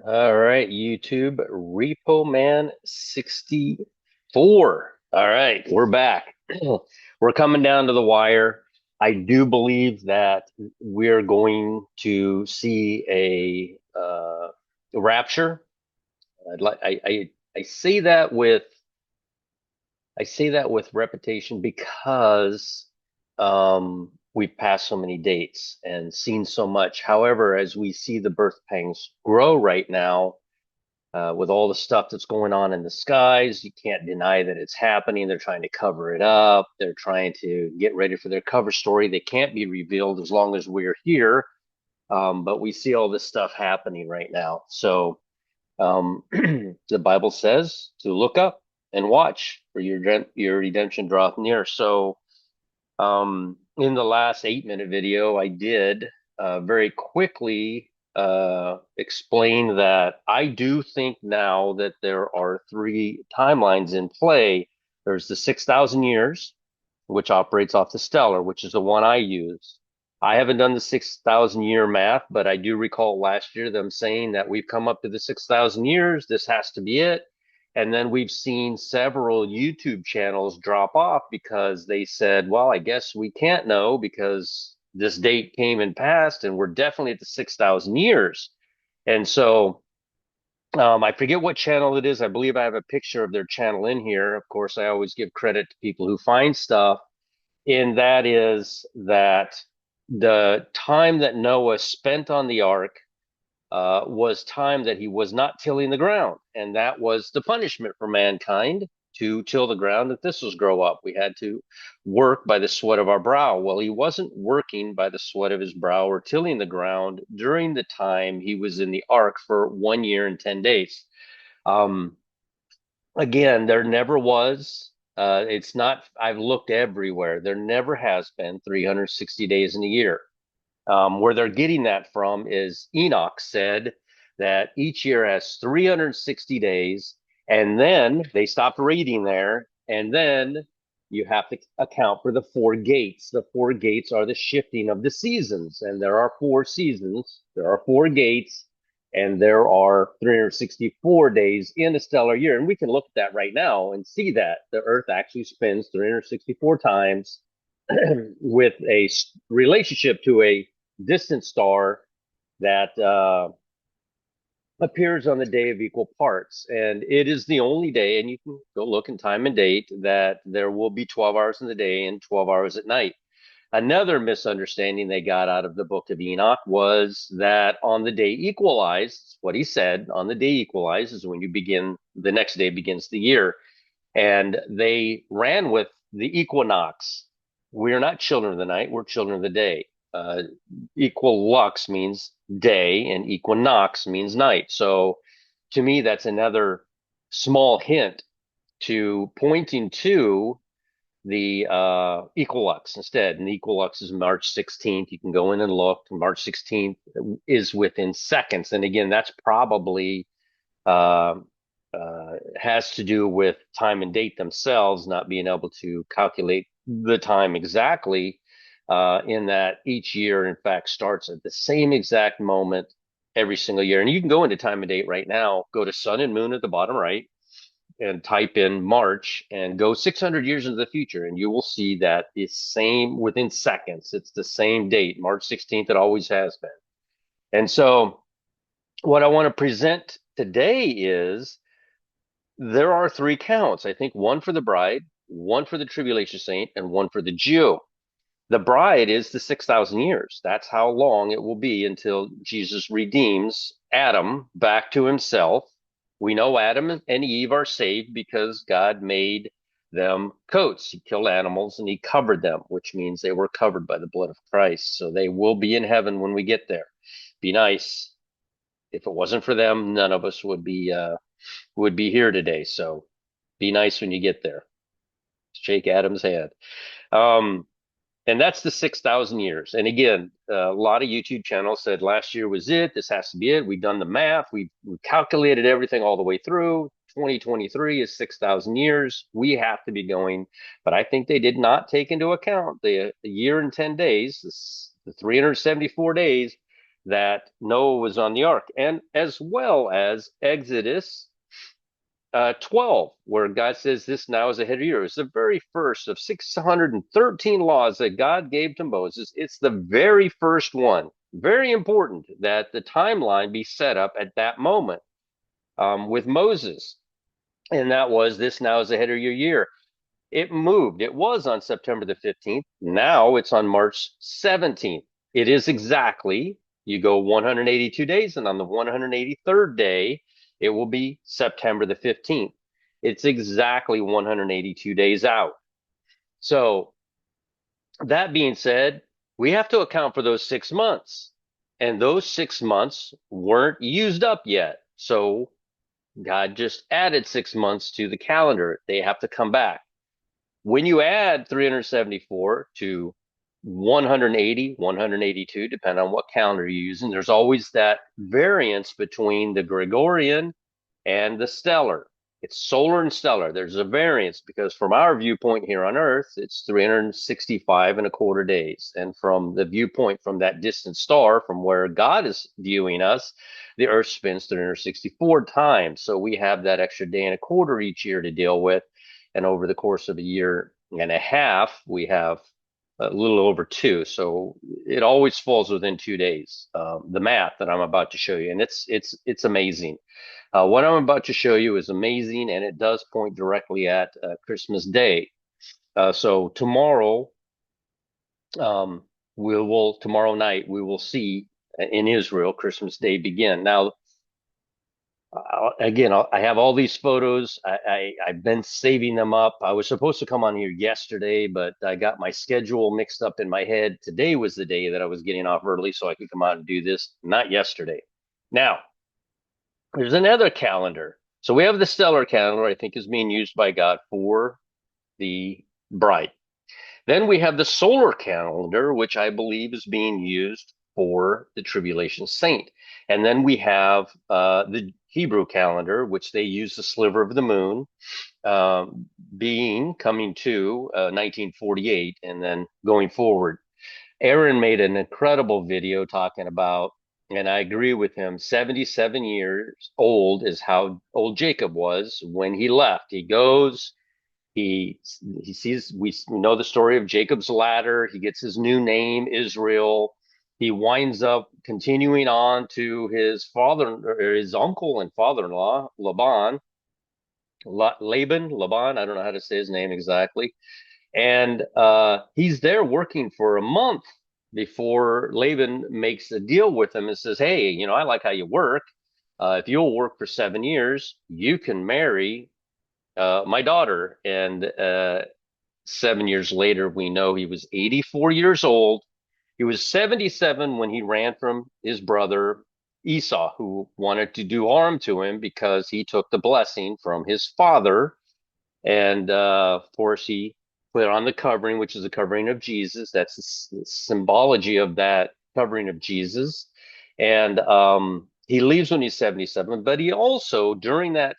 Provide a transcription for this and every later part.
All right, YouTube, Repo Man 64. All right, we're back. We're coming down to the wire. I do believe that we're going to see a rapture. I'd like I say that with reputation because we've passed so many dates and seen so much. However, as we see the birth pangs grow right now, with all the stuff that's going on in the skies. You can't deny that it's happening. They're trying to cover it up. They're trying to get ready for their cover story. They can't be revealed as long as we're here. But we see all this stuff happening right now. So the Bible says to look up and watch for your redemption draweth near. So in the last 8 minute video, I did very quickly explain that I do think now that there are three timelines in play. There's the 6,000 years, which operates off the stellar, which is the one I use. I haven't done the 6,000 year math, but I do recall last year them saying that we've come up to the 6,000 years. This has to be it. And then we've seen several YouTube channels drop off because they said, well, I guess we can't know because this date came and passed and we're definitely at the 6,000 years. And so I forget what channel it is. I believe I have a picture of their channel in here. Of course, I always give credit to people who find stuff. And that is that the time that Noah spent on the ark was time that he was not tilling the ground. And that was the punishment for mankind to till the ground that thistles grow up. We had to work by the sweat of our brow. Well, he wasn't working by the sweat of his brow or tilling the ground during the time he was in the ark for 1 year and 10 days. Um, Again, there never was. It's not, I've looked everywhere. There never has been 360 days in a year. Where they're getting that from is Enoch said that each year has 360 days, and then they stopped reading there, and then you have to account for the four gates. The four gates are the shifting of the seasons, and there are four seasons, there are four gates, and there are 364 days in a stellar year. And we can look at that right now and see that the Earth actually spins 364 times with a relationship to a distant star that appears on the day of equal parts. And it is the only day, and you can go look in time and date, that there will be 12 hours in the day and 12 hours at night. Another misunderstanding they got out of the book of Enoch was that on the day equalized, what he said, on the day equalized is when you begin, the next day begins the year. And they ran with the equinox. We're not children of the night, we're children of the day. Equal lux means day, and equinox means night. So to me, that's another small hint to pointing to the equilux instead. And the equilux is March 16th. You can go in and look. March 16th is within seconds. And again, that's probably uh, has to do with time and date themselves, not being able to calculate the time exactly, in that each year, in fact, starts at the same exact moment every single year. And you can go into time and date right now, go to sun and moon at the bottom right, and type in March and go 600 years into the future, and you will see that it's same within seconds. It's the same date, March 16th. It always has been. And so, what I want to present today is there are three counts. I think one for the bride, one for the tribulation saint, and one for the Jew. The bride is the 6,000 years. That's how long it will be until Jesus redeems Adam back to himself. We know Adam and Eve are saved because God made them coats. He killed animals and he covered them, which means they were covered by the blood of Christ. So they will be in heaven when we get there. Be nice. If it wasn't for them, none of us would be here today. So be nice when you get there. Shake Adam's hand. Um, and that's the 6,000 years. And again, a lot of YouTube channels said last year was it. This has to be it. We've done the math. We calculated everything all the way through. 2023 is 6,000 years. We have to be going. But I think they did not take into account the year and 10 days, the 374 days. that Noah was on the ark, and as well as Exodus 12, where God says, "This now is ahead of you." It's the very first of 613 laws that God gave to Moses. It's the very first one. Very important that the timeline be set up at that moment with Moses. And that was, "This now is ahead of your year." It moved. It was on September the 15th. Now it's on March 17th. It is exactly, you go 182 days, and on the 183rd day, it will be September the 15th. It's exactly 182 days out. So, that being said, we have to account for those 6 months. And those 6 months weren't used up yet. So, God just added 6 months to the calendar. They have to come back. When you add 374 to 180, 182, depending on what calendar you're using, there's always that variance between the Gregorian and the stellar. It's solar and stellar. There's a variance because from our viewpoint here on Earth, it's 365 and a quarter days. And from the viewpoint from that distant star, from where God is viewing us, the Earth spins 364 times. So we have that extra day and a quarter each year to deal with. And over the course of a year and a half, we have a little over two. So it always falls within 2 days. The math that I'm about to show you, and it's amazing. What I'm about to show you is amazing, and it does point directly at Christmas Day. So tomorrow, tomorrow night we will see in Israel Christmas Day begin. Now, again, I have all these photos. I've been saving them up. I was supposed to come on here yesterday, but I got my schedule mixed up in my head. Today was the day that I was getting off early so I could come out and do this, not yesterday. Now, there's another calendar. So we have the stellar calendar, I think is being used by God for the bride. Then we have the solar calendar, which I believe is being used for the tribulation saint. And then we have the Hebrew calendar, which they use the sliver of the moon, coming to 1948 and then going forward. Aaron made an incredible video talking about, and I agree with him, 77 years old is how old Jacob was when he left. He goes, he sees, we know the story of Jacob's ladder. He gets his new name, Israel. He winds up continuing on to his father, or his uncle and father-in-law, Laban, Laban. I don't know how to say his name exactly. And he's there working for a month before Laban makes a deal with him and says, "Hey, I like how you work. If you'll work for 7 years, you can marry my daughter." And 7 years later, we know he was 84 years old. He was 77 when he ran from his brother Esau, who wanted to do harm to him because he took the blessing from his father. And of course, he put on the covering, which is the covering of Jesus. That's the symbology of that covering of Jesus. And he leaves when he's 77, but he also, during that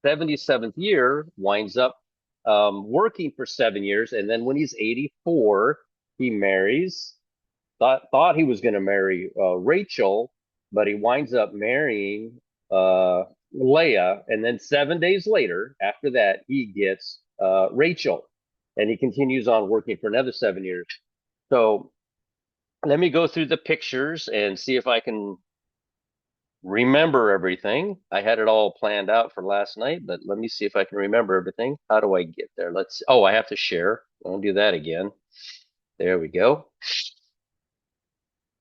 77th year, winds up working for 7 years. And then when he's 84, he marries, thought he was going to marry Rachel, but he winds up marrying Leah. And then 7 days later, after that, he gets Rachel. And he continues on working for another 7 years. So let me go through the pictures and see if I can remember everything. I had it all planned out for last night, but let me see if I can remember everything. How do I get there? Oh, I have to share. I'll do that again. There we go.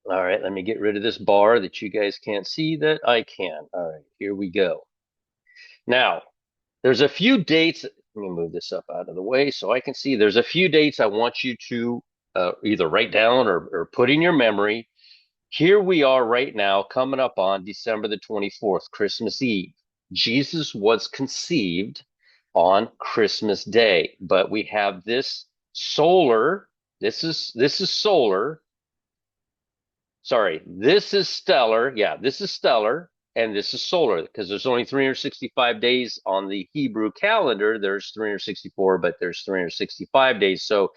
All right, let me get rid of this bar that you guys can't see that I can. All right, here we go. Now, there's a few dates. Let me move this up out of the way so I can see. There's a few dates I want you to either write down or put in your memory. Here we are right now, coming up on December the 24th, Christmas Eve. Jesus was conceived on Christmas Day, but we have this solar. This is solar. Sorry, this is stellar. Yeah, this is stellar, and this is solar because there's only 365 days on the Hebrew calendar. There's 364, but there's 365 days. So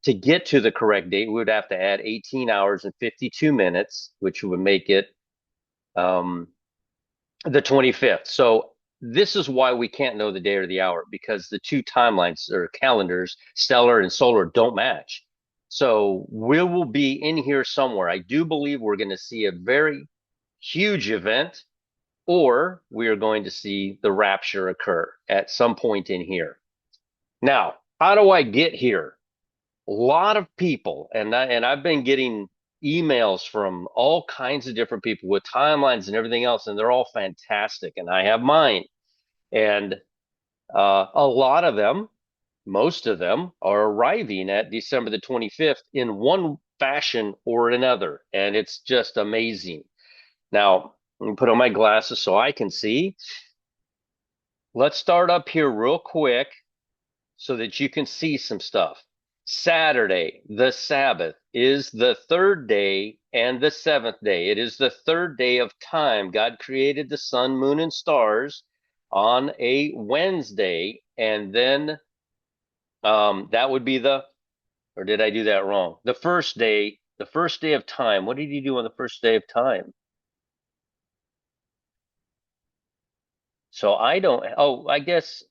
To get to the correct date, we would have to add 18 hours and 52 minutes, which would make it um, the 25th. So this is why we can't know the day or the hour, because the two timelines or calendars, stellar and solar, don't match. So we will be in here somewhere. I do believe we're going to see a very huge event, or we are going to see the rapture occur at some point in here. Now, how do I get here? A lot of people, and I've been getting emails from all kinds of different people with timelines and everything else, and they're all fantastic. And I have mine, and a lot of them, most of them, are arriving at December the 25th in one fashion or another, and it's just amazing. Now, let me put on my glasses so I can see. Let's start up here real quick so that you can see some stuff. Saturday, the Sabbath, is the third day and the seventh day. It is the third day of time. God created the sun, moon, and stars on a Wednesday, and then that would be or did I do that wrong? The first day of time. What did he do on the first day of time? So I don't, oh, I guess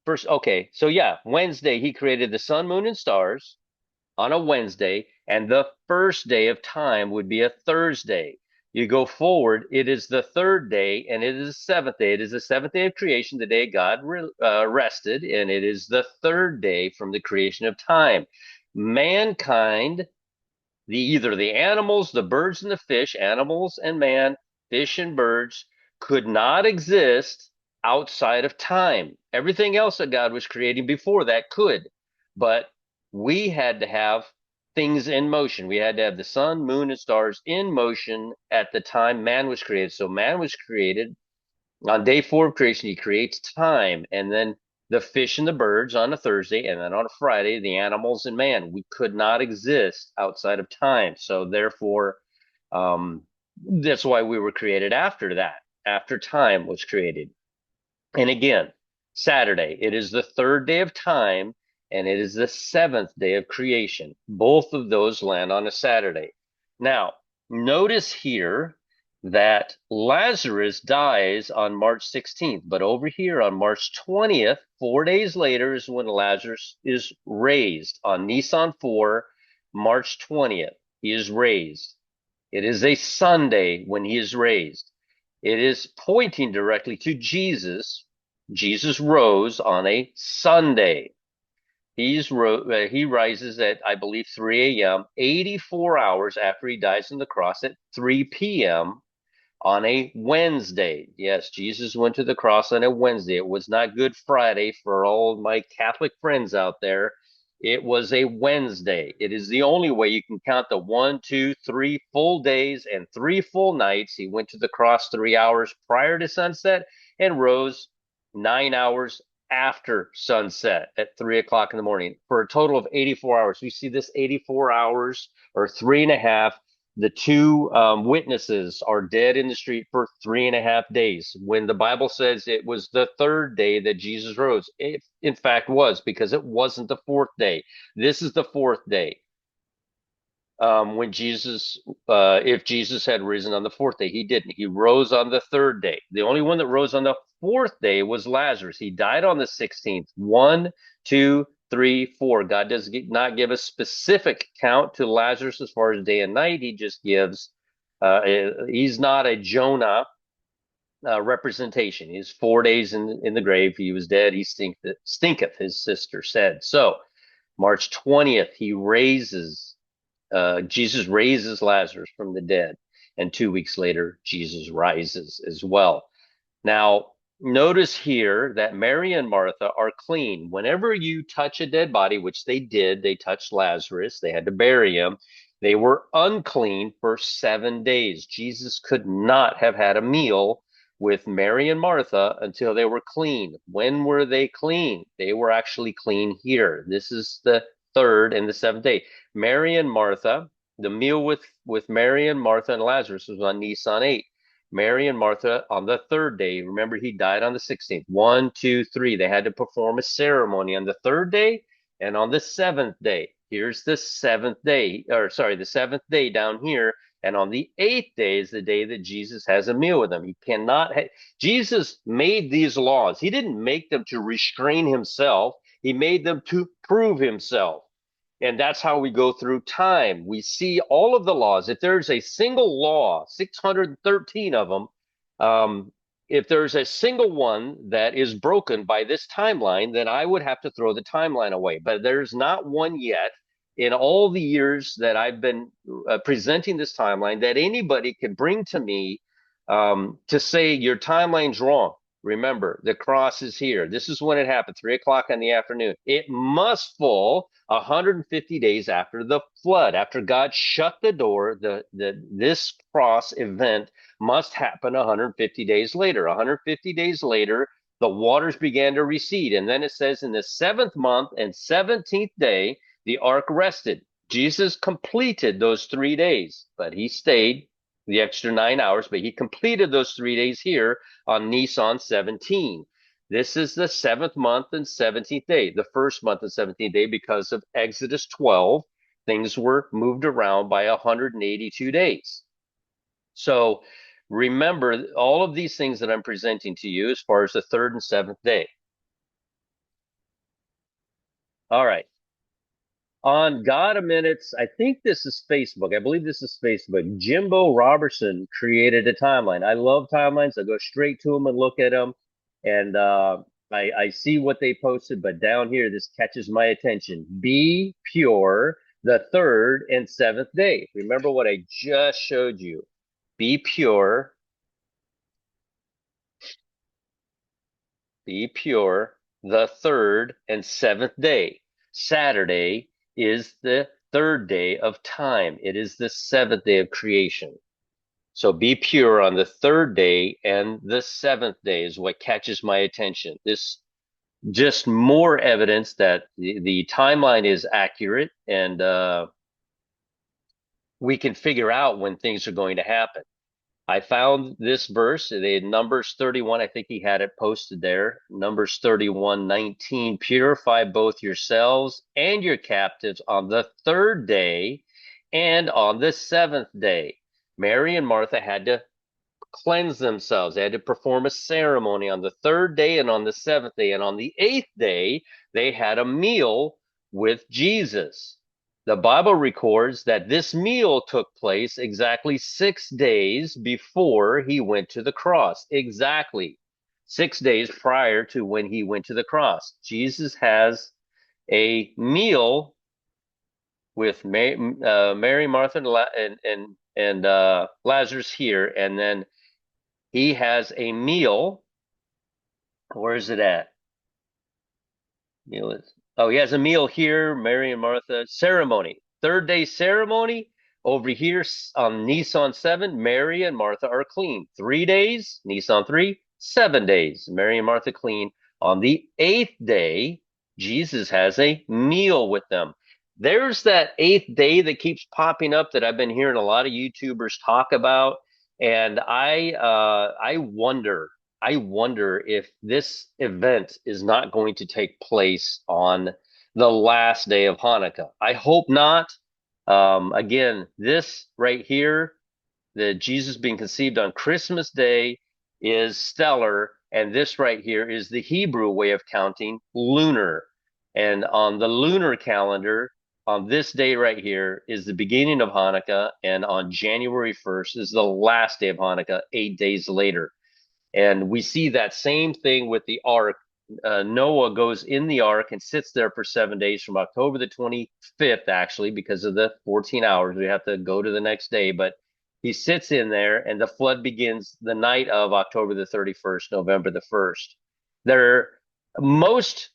first, okay. So yeah, Wednesday, he created the sun, moon, and stars on a Wednesday, and the first day of time would be a Thursday. You go forward, it is the third day, and it is the seventh day. It is the seventh day of creation, the day God rested, and it is the third day from the creation of time. Mankind, either the animals, the birds and the fish, animals and man, fish and birds, could not exist outside of time. Everything else that God was creating before that could, but we had to have things in motion. We had to have the sun, moon, and stars in motion at the time man was created. So man was created on day four of creation. He creates time, and then the fish and the birds on a Thursday, and then on a Friday, the animals and man. We could not exist outside of time. So therefore, um, that's why we were created after that, after time was created. And again, Saturday, it is the third day of time, and it is the seventh day of creation. Both of those land on a Saturday. Now, notice here that Lazarus dies on March 16th, but over here on March 20th, 4 days later, is when Lazarus is raised. On Nisan 4, March 20th, he is raised. It is a Sunday when he is raised. It is pointing directly to Jesus. Jesus rose on a Sunday. He rises at, I believe, 3 a.m., 84 hours after he dies on the cross at 3 p.m. on a Wednesday. Yes, Jesus went to the cross on a Wednesday. It was not Good Friday for all my Catholic friends out there. It was a Wednesday. It is the only way you can count the 1, 2, 3 full days and 3 full nights. He went to the cross 3 hours prior to sunset and rose 9 hours after sunset at 3 o'clock in the morning for a total of 84 hours. We see this 84 hours or three and a half. The two witnesses are dead in the street for 3.5 days. When the Bible says it was the third day that Jesus rose, it in fact was, because it wasn't the fourth day. This is the fourth day. When if Jesus had risen on the fourth day, he didn't. He rose on the third day. The only one that rose on the fourth day was Lazarus. He died on the 16th. 1, 2, 3, 4. God does not give a specific count to Lazarus as far as day and night. He just gives, he's not a Jonah representation. He's 4 days in the grave. He was dead. He stinketh, his sister said. So March 20th, Jesus raises Lazarus from the dead, and 2 weeks later, Jesus rises as well. Now, notice here that Mary and Martha are clean. Whenever you touch a dead body, which they did, they touched Lazarus, they had to bury him, they were unclean for 7 days. Jesus could not have had a meal with Mary and Martha until they were clean. When were they clean? They were actually clean here. This is the third and the seventh day. Mary and Martha, the meal with Mary and Martha and Lazarus was on Nisan 8. Mary and Martha on the third day. Remember, he died on the 16th. 1, 2, 3. They had to perform a ceremony on the third day and on the seventh day. Here's the seventh day, or sorry, the seventh day down here. And on the eighth day is the day that Jesus has a meal with them. He cannot, Jesus made these laws. He didn't make them to restrain himself. He made them to prove himself. And that's how we go through time. We see all of the laws. If there's a single law, 613 of them, if there's a single one that is broken by this timeline, then I would have to throw the timeline away. But there's not one yet in all the years that I've been presenting this timeline that anybody can bring to me to say your timeline's wrong. Remember, the cross is here. This is when it happened, 3 o'clock in the afternoon. It must fall 150 days after the flood, after God shut the door. This cross event must happen 150 days later. 150 days later, the waters began to recede. And then it says, in the seventh month and 17th day, the ark rested. Jesus completed those 3 days, but he stayed the extra 9 hours, but he completed those 3 days here on Nisan 17. This is the seventh month and 17th day, the first month and 17th day, because of Exodus 12. Things were moved around by 182 days. So remember all of these things that I'm presenting to you as far as the third and seventh day. All right. On God a Minute's, I think this is Facebook. I believe this is Facebook. Jimbo Robertson created a timeline. I love timelines. I go straight to them and look at them. And I see what they posted, but down here, this catches my attention. Be pure the third and seventh day. Remember what I just showed you. Be pure. Be pure the third and seventh day. Saturday is the third day of time. It is the seventh day of creation. So be pure on the third day and the seventh day is what catches my attention. This just more evidence that the timeline is accurate and we can figure out when things are going to happen. I found this verse in Numbers 31. I think he had it posted there. Numbers 31:19. Purify both yourselves and your captives on the third day and on the seventh day. Mary and Martha had to cleanse themselves. They had to perform a ceremony on the third day and on the seventh day. And on the eighth day, they had a meal with Jesus. The Bible records that this meal took place exactly 6 days before he went to the cross. Exactly 6 days prior to when he went to the cross. Jesus has a meal with Mary, Martha, and Lazarus here, and then he has a meal. Where is it at? Meal is. Oh, he has a meal here, Mary and Martha. Ceremony. Third day ceremony. Over here on Nisan 7, Mary and Martha are clean. 3 days, Nisan 3, 7 days, Mary and Martha clean. On the eighth day, Jesus has a meal with them. There's that eighth day that keeps popping up that I've been hearing a lot of YouTubers talk about. And I wonder if this event is not going to take place on the last day of Hanukkah. I hope not. Again, this right here, the Jesus being conceived on Christmas Day is stellar, and this right here is the Hebrew way of counting, lunar. And on the lunar calendar, on this day right here is the beginning of Hanukkah, and on January 1st is the last day of Hanukkah, 8 days later. And we see that same thing with the ark. Noah goes in the ark and sits there for 7 days from October the 25th, actually, because of the 14 hours. We have to go to the next day, but he sits in there and the flood begins the night of October the 31st, November the 1st. There, most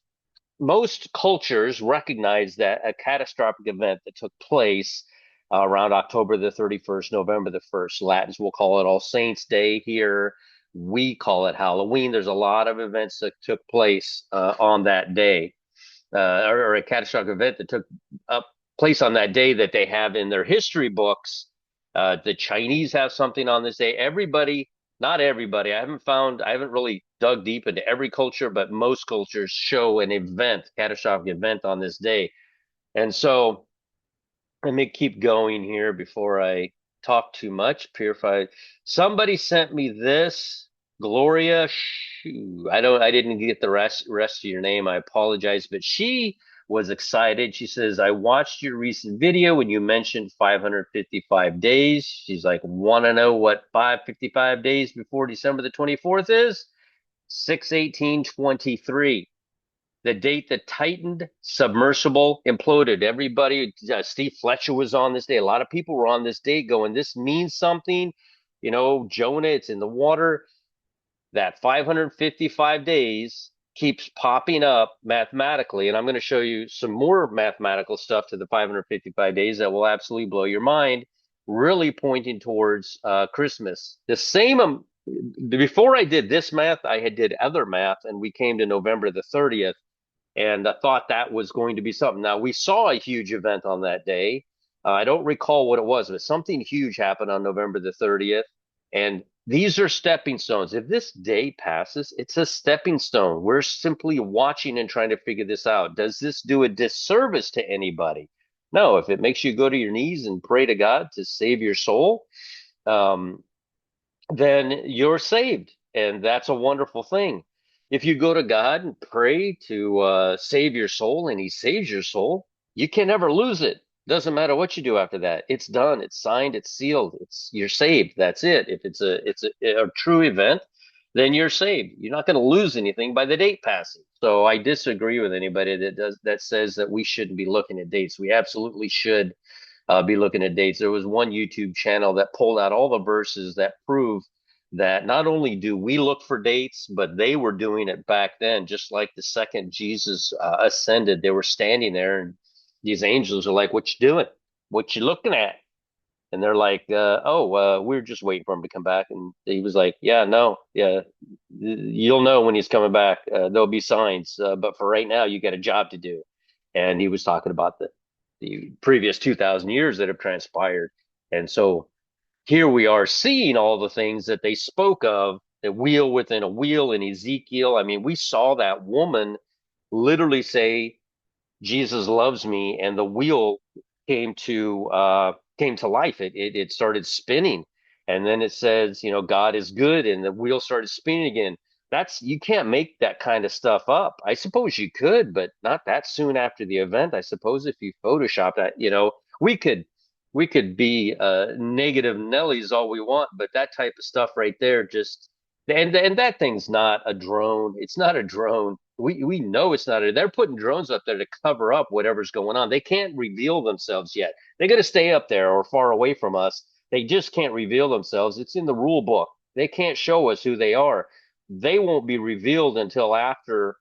most cultures recognize that a catastrophic event that took place around October the 31st, November the 1st. Latins will call it All Saints Day here. We call it Halloween. There's a lot of events that took place on that day, or a catastrophic event that took place on that day that they have in their history books. The Chinese have something on this day. Everybody, not everybody. I haven't really dug deep into every culture, but most cultures show an event, catastrophic event on this day. And so let me keep going here before I talk too much. Purify. Somebody sent me this. Gloria. I didn't get the rest of your name. I apologize, but she was excited. She says, I watched your recent video when you mentioned 555 days. She's like, want to know what 555 days before December the 24th is? 6/18/23, the date the Titan submersible imploded. Everybody, Steve Fletcher was on this day. A lot of people were on this day going, this means something. You know, Jonah, it's in the water. That 555 days keeps popping up mathematically. And I'm going to show you some more mathematical stuff to the 555 days that will absolutely blow your mind, really pointing towards Christmas. The same, before I did this math, I had did other math, and we came to November the 30th, and I thought that was going to be something. Now, we saw a huge event on that day. I don't recall what it was, but something huge happened on November the 30th. And these are stepping stones. If this day passes, it's a stepping stone. We're simply watching and trying to figure this out. Does this do a disservice to anybody? No, if it makes you go to your knees and pray to God to save your soul, um, then you're saved. And that's a wonderful thing. If you go to God and pray to save your soul and he saves your soul, you can never lose it. Doesn't matter what you do after that. It's done. It's signed. It's sealed. You're saved. That's it. If it's a true event, then you're saved. You're not going to lose anything by the date passing. So I disagree with anybody that says that we shouldn't be looking at dates. We absolutely should be looking at dates. There was one YouTube channel that pulled out all the verses that prove that not only do we look for dates, but they were doing it back then. Just like the second Jesus ascended, they were standing there, and these angels are like, "What you doing? What you looking at?" And they're like, we're just waiting for him to come back." And he was like, "Yeah, no, yeah, you'll know when he's coming back. There'll be signs, but for right now, you got a job to do." And he was talking about the previous 2,000 years that have transpired. And so here we are seeing all the things that they spoke of, the wheel within a wheel in Ezekiel. I mean, we saw that woman literally say, Jesus loves me, and the wheel came to life. It started spinning, and then it says, you know, God is good, and the wheel started spinning again. That's You can't make that kind of stuff up. I suppose you could, but not that soon after the event. I suppose if you Photoshop that, you know, we could be negative Nellies all we want, but that type of stuff right there just and that thing's not a drone. It's not a drone. We know it's not. They're putting drones up there to cover up whatever's going on. They can't reveal themselves yet. They got to stay up there or far away from us. They just can't reveal themselves. It's in the rule book. They can't show us who they are. They won't be revealed until after,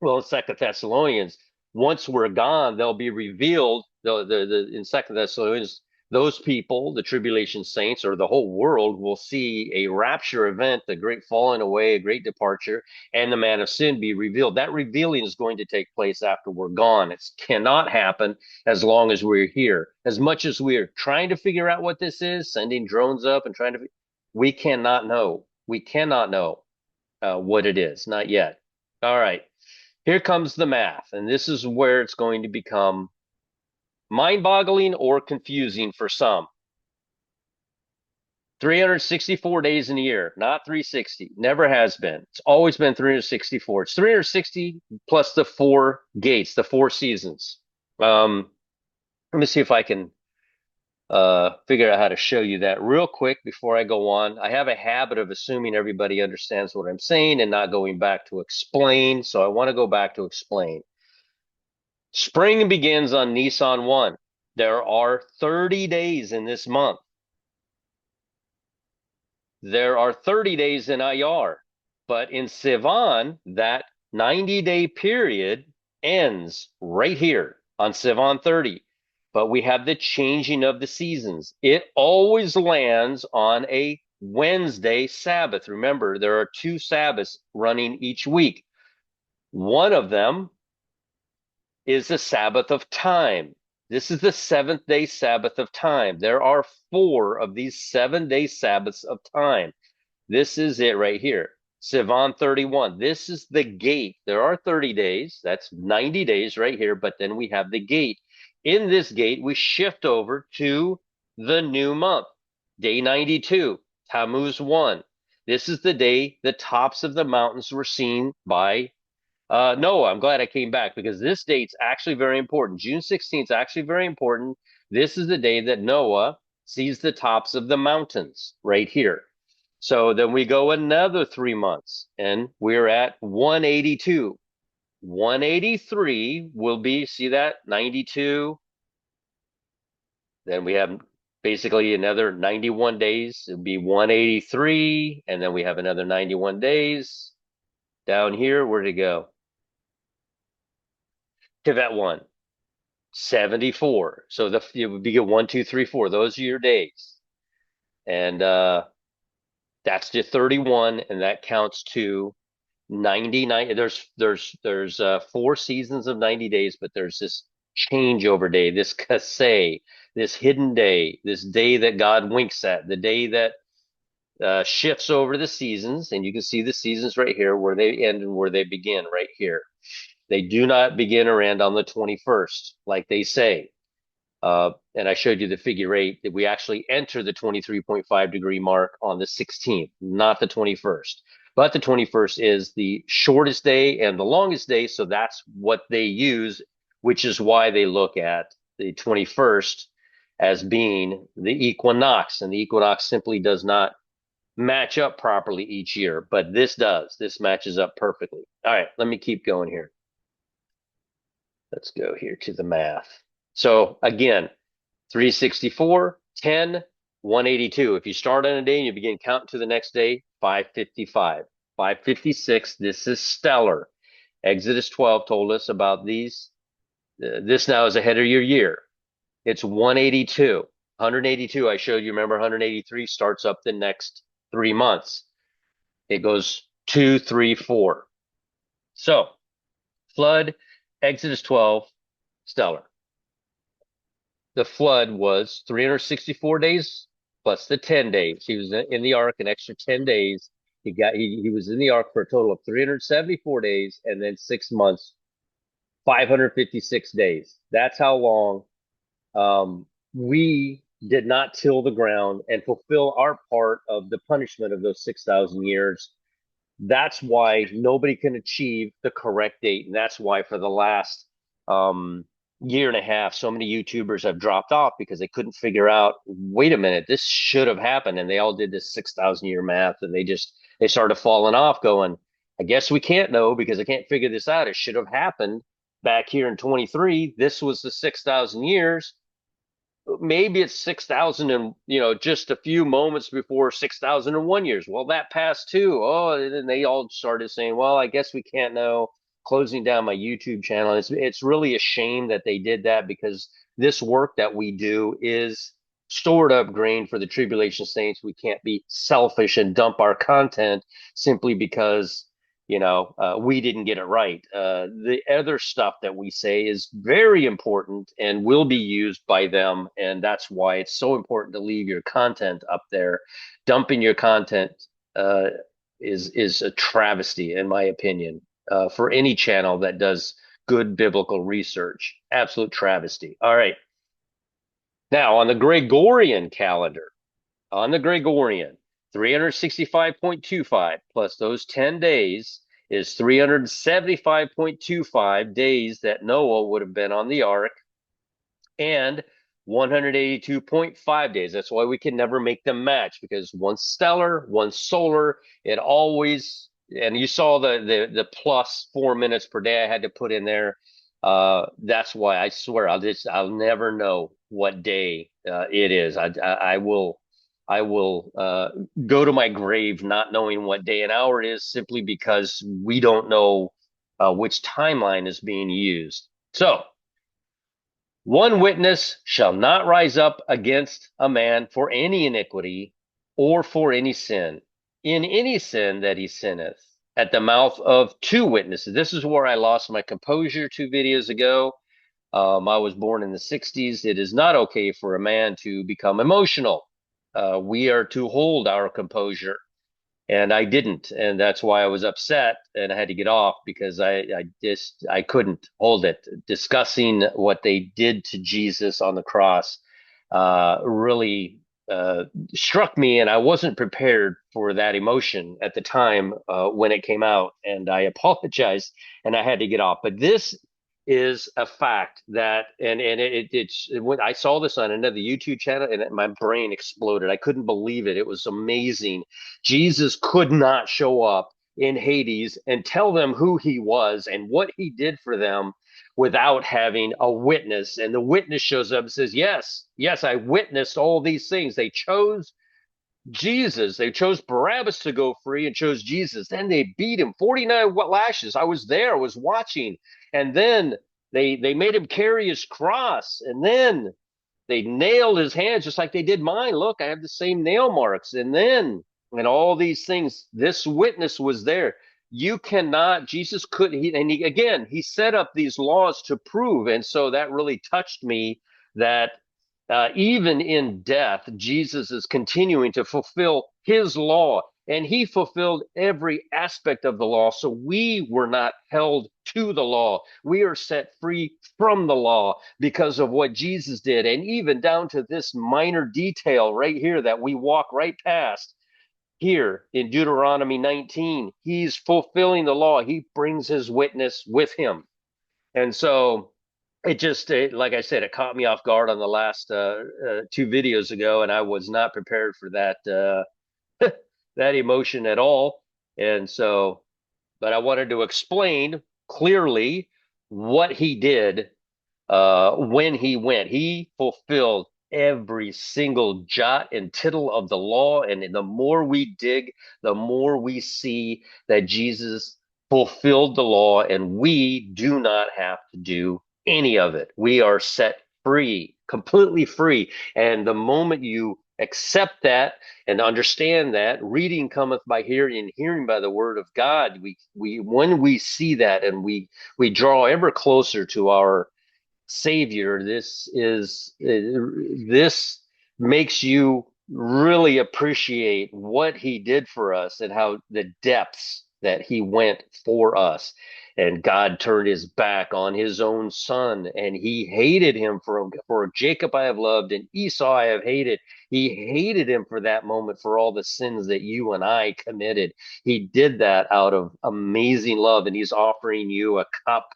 well, in Second Thessalonians, once we're gone, they'll be revealed. In Second Thessalonians, those people, the tribulation saints, or the whole world, will see a rapture event, the great falling away, a great departure, and the man of sin be revealed. That revealing is going to take place after we're gone. It cannot happen as long as we're here. As much as we're trying to figure out what this is, sending drones up and trying to, we cannot know. We cannot know what it is. Not yet. All right. Here comes the math, and this is where it's going to become mind-boggling or confusing for some. 364 days in a year, not 360. Never has been. It's always been 364. It's 360 plus the four gates, the four seasons. Let me see if I can figure out how to show you that real quick before I go on. I have a habit of assuming everybody understands what I'm saying and not going back to explain, so I want to go back to explain. Spring begins on Nisan 1. There are 30 days in this month. There are 30 days in Ayar. But in Sivan, that 90-day period ends right here on Sivan 30. But we have the changing of the seasons. It always lands on a Wednesday Sabbath. Remember, there are two Sabbaths running each week. One of them is the Sabbath of time. This is the seventh day Sabbath of time. There are 4 of these 7-day Sabbaths of time. This is it right here. Sivan 31. This is the gate. There are 30 days. That's 90 days right here. But then we have the gate. In this gate, we shift over to the new month, day 92, Tammuz 1. This is the day the tops of the mountains were seen by Noah. I'm glad I came back because this date's actually very important. June 16th is actually very important. This is the day that Noah sees the tops of the mountains right here. So then we go another 3 months and we're at 182. 183 will be, see that? 92. Then we have basically another 91 days. It'll be 183. And then we have another 91 days. Down here, where'd it go? Pivot 1, 74. So it would be 1, 2, 3, 4. Those are your days. And that's to 31, and that counts to 99. There's 4 seasons of 90 days, but there's this changeover day, this kaseh, this hidden day, this day that God winks at, the day that shifts over the seasons. And you can see the seasons right here, where they end and where they begin right here. They do not begin or end on the 21st, like they say. And I showed you the figure 8 that we actually enter the 23.5 degree mark on the 16th, not the 21st. But the 21st is the shortest day and the longest day, so that's what they use, which is why they look at the 21st as being the equinox. And the equinox simply does not match up properly each year, but this does. This matches up perfectly. All right, let me keep going here. Let's go here to the math. So again, 364, 10, 182. If you start on a day and you begin counting to the next day, 555. 556, this is stellar. Exodus 12 told us about these. This now is ahead of your year. It's 182. 182, I showed you, remember 183 starts up the next 3 months. It goes 2, 3, 4. So, flood, Exodus 12, stellar. The flood was 364 days plus the 10 days. He was in the ark an extra 10 days. He was in the ark for a total of 374 days and then 6 months, 556 days. That's how long we did not till the ground and fulfill our part of the punishment of those 6,000 years. That's why nobody can achieve the correct date. And that's why for the last year and a half, so many YouTubers have dropped off because they couldn't figure out, wait a minute, this should have happened. And they all did this 6,000 year math and they started falling off going, I guess we can't know because I can't figure this out. It should have happened back here in 23. This was the 6,000 years. Maybe it's 6,000 and, just a few moments before 6,001 years. Well, that passed too. Oh, and then they all started saying, well, I guess we can't know, closing down my YouTube channel. It's really a shame that they did that because this work that we do is stored up grain for the tribulation saints. We can't be selfish and dump our content simply because we didn't get it right. The other stuff that we say is very important and will be used by them. And that's why it's so important to leave your content up there. Dumping your content is a travesty, in my opinion, for any channel that does good biblical research. Absolute travesty. All right. Now, on the Gregorian calendar, 365.25 plus those 10 days is 375.25 days that Noah would have been on the ark and 182.5 days. That's why we can never make them match because one's stellar, one's solar. It always, and you saw the plus 4 minutes per day I had to put in there. That's why I swear I'll never know what day it is. I will go to my grave not knowing what day and hour it is simply because we don't know which timeline is being used. So, one witness shall not rise up against a man for any iniquity or for any sin, in any sin that he sinneth, at the mouth of two witnesses. This is where I lost my composure 2 videos ago. I was born in the 60s. It is not okay for a man to become emotional. We are to hold our composure. and I didn't, and that's why I was upset and I had to get off because I couldn't hold it. Discussing what they did to Jesus on the cross really uh, struck me, and I wasn't prepared for that emotion at the time when it came out, and I apologized and I had to get off. But this is a fact that, and it's when I saw this on another YouTube channel, and my brain exploded. I couldn't believe it. It was amazing. Jesus could not show up in Hades and tell them who he was and what he did for them without having a witness. And the witness shows up and says, yes, yes, I witnessed all these things. They chose Jesus. They chose Barabbas to go free and chose Jesus. Then they beat him 49 lashes. I was there, I was watching. And then they made him carry his cross. And then they nailed his hands just like they did mine. Look, I have the same nail marks. And then, and all these things, this witness was there. You cannot, Jesus could, again, he set up these laws to prove. And so that really touched me that even in death, Jesus is continuing to fulfill his law. And he fulfilled every aspect of the law. So we were not held to the law. We are set free from the law because of what Jesus did. And even down to this minor detail right here that we walk right past here in Deuteronomy 19, he's fulfilling the law. He brings his witness with him. And so like I said, it caught me off guard on the last two videos ago, and I was not prepared for that that emotion at all. And so, but I wanted to explain clearly what he did when he went. He fulfilled every single jot and tittle of the law. And the more we dig, the more we see that Jesus fulfilled the law, and we do not have to do any of it. We are set free, completely free. And the moment you accept that and understand that, reading cometh by hearing, and hearing by the word of God, we when we see that and we draw ever closer to our Savior. This makes you really appreciate what he did for us and how the depths that he went for us. And God turned his back on his own son, and he hated him for Jacob I have loved and Esau I have hated. He hated him for that moment, for all the sins that you and I committed. He did that out of amazing love, and he's offering you a cup.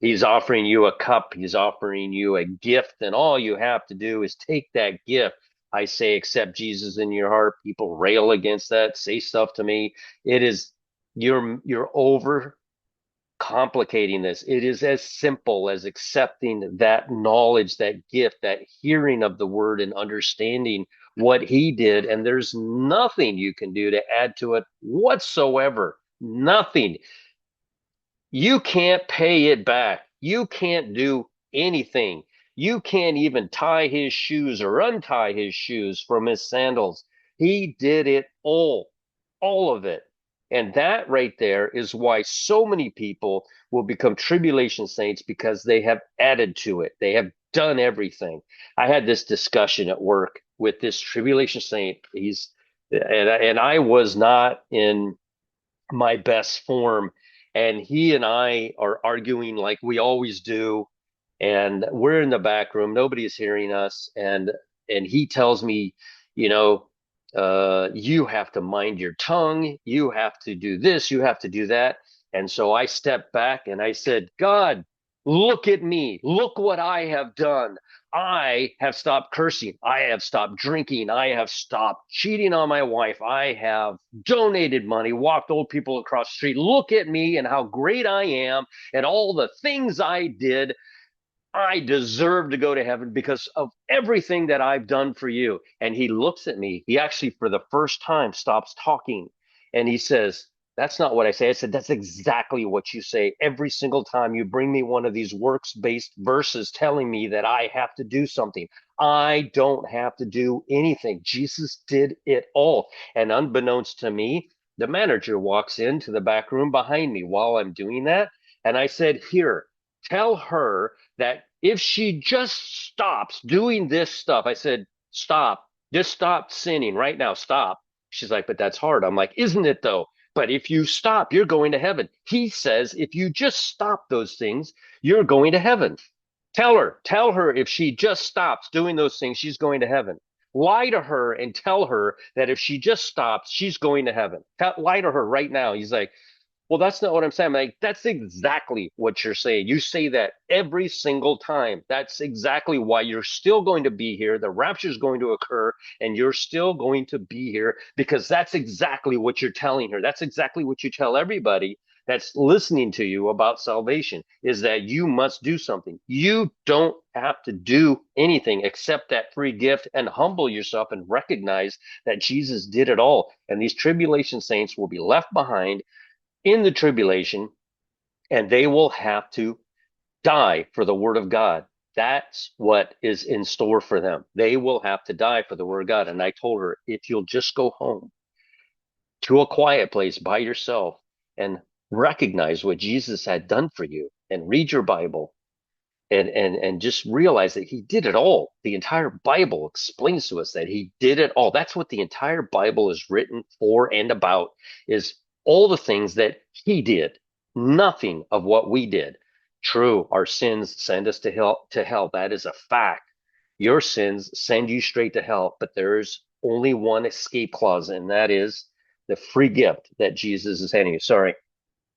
He's offering you a cup. He's offering you a gift. And all you have to do is take that gift. I say, accept Jesus in your heart. People rail against that, say stuff to me. It is, you're over complicating this. It is as simple as accepting that knowledge, that gift, that hearing of the word and understanding what he did. And there's nothing you can do to add to it whatsoever. Nothing. You can't pay it back. You can't do anything. You can't even tie his shoes or untie his shoes from his sandals. He did it all of it. And that right there is why so many people will become tribulation saints, because they have added to it. They have done everything. I had this discussion at work with this tribulation saint. And I was not in my best form. And he and I are arguing like we always do. And we're in the back room. Nobody is hearing us. And he tells me, you know, you have to mind your tongue. You have to do this. You have to do that. And so I stepped back and I said, God, look at me. Look what I have done. I have stopped cursing. I have stopped drinking. I have stopped cheating on my wife. I have donated money, walked old people across the street. Look at me and how great I am and all the things I did. I deserve to go to heaven because of everything that I've done for you. And he looks at me. He actually, for the first time, stops talking. And he says, that's not what I say. I said, that's exactly what you say every single time you bring me one of these works-based verses telling me that I have to do something. I don't have to do anything. Jesus did it all. And unbeknownst to me, the manager walks into the back room behind me while I'm doing that. And I said, here, tell her that if she just stops doing this stuff. I said, stop, just stop sinning right now, stop. She's like, but that's hard. I'm like, isn't it though? But if you stop, you're going to heaven. He says, if you just stop those things, you're going to heaven. Tell her if she just stops doing those things, she's going to heaven. Lie to her and tell her that if she just stops, she's going to heaven. Lie to her right now. He's like, well, that's not what I'm saying. I'm like, that's exactly what you're saying. You say that every single time. That's exactly why you're still going to be here. The rapture is going to occur, and you're still going to be here because that's exactly what you're telling her. That's exactly what you tell everybody that's listening to you about salvation is that you must do something. You don't have to do anything except that free gift and humble yourself and recognize that Jesus did it all. And these tribulation saints will be left behind in the tribulation, and they will have to die for the word of God. That's what is in store for them. They will have to die for the word of God. And I told her, if you'll just go home to a quiet place by yourself and recognize what Jesus had done for you and read your Bible and just realize that he did it all. The entire Bible explains to us that he did it all. That's what the entire Bible is written for and about is all the things that he did. Nothing of what we did. True, our sins send us to hell. That is a fact. Your sins send you straight to hell, but there's only one escape clause, and that is the free gift that Jesus is handing you. Sorry,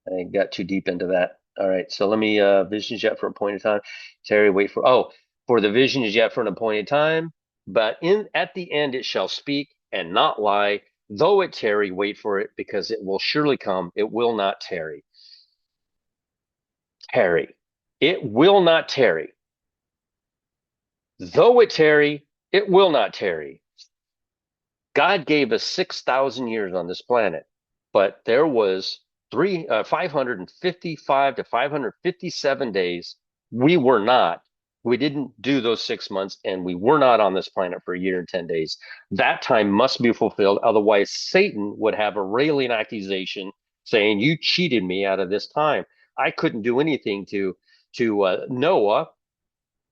I got too deep into that. All right, so let me visions yet for appointed time. Terry, wait for the vision is yet for an appointed time, but in at the end it shall speak and not lie. Though it tarry, wait for it, because it will surely come. It will not tarry. Tarry. It will not tarry. Though it tarry, it will not tarry. God gave us 6,000 years on this planet, but there was 555 to 557 days. We were not. We didn't do those 6 months, and we were not on this planet for a year and 10 days. That time must be fulfilled. Otherwise, Satan would have a railing accusation saying, you cheated me out of this time. I couldn't do anything to Noah.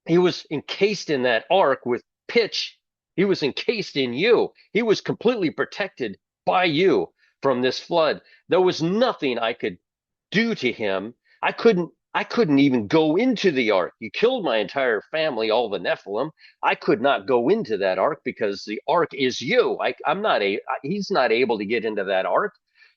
He was encased in that ark with pitch. He was encased in you. He was completely protected by you from this flood. There was nothing I could do to him. I couldn't even go into the ark. You killed my entire family, all the Nephilim. I could not go into that ark because the ark is you. He's not able to get into that ark.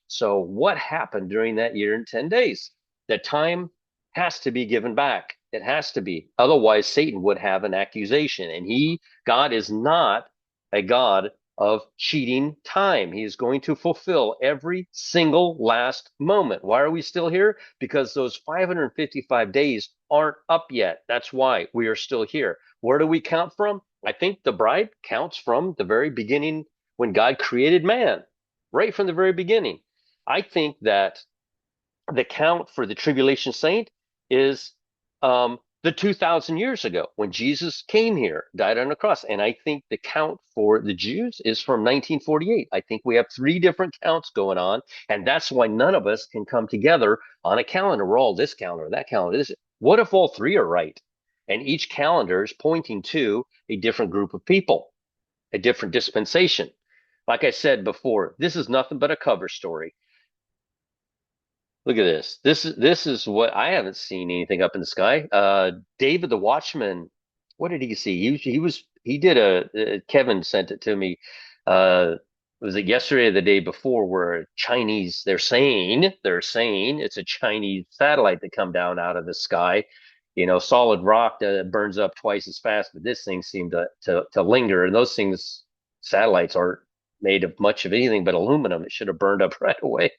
So what happened during that year and 10 days? The time has to be given back. It has to be. Otherwise, Satan would have an accusation. And God is not a God of cheating time. He is going to fulfill every single last moment. Why are we still here? Because those 555 days aren't up yet. That's why we are still here. Where do we count from? I think the bride counts from the very beginning when God created man, right from the very beginning. I think that the count for the tribulation saint is the 2,000 years ago when Jesus came here, died on the cross. And I think the count for the Jews is from 1948. I think we have three different counts going on. And that's why none of us can come together on a calendar. We're all this calendar, that calendar. What if all three are right? And each calendar is pointing to a different group of people, a different dispensation. Like I said before, this is nothing but a cover story. Look at this. This is what I haven't seen anything up in the sky. David the Watchman. What did he see? He did Kevin sent it to me. Was it yesterday or the day before? Where Chinese they're saying it's a Chinese satellite that come down out of the sky. Solid rock that burns up twice as fast, but this thing seemed to linger. And those things, satellites aren't made of much of anything but aluminum. It should have burned up right away.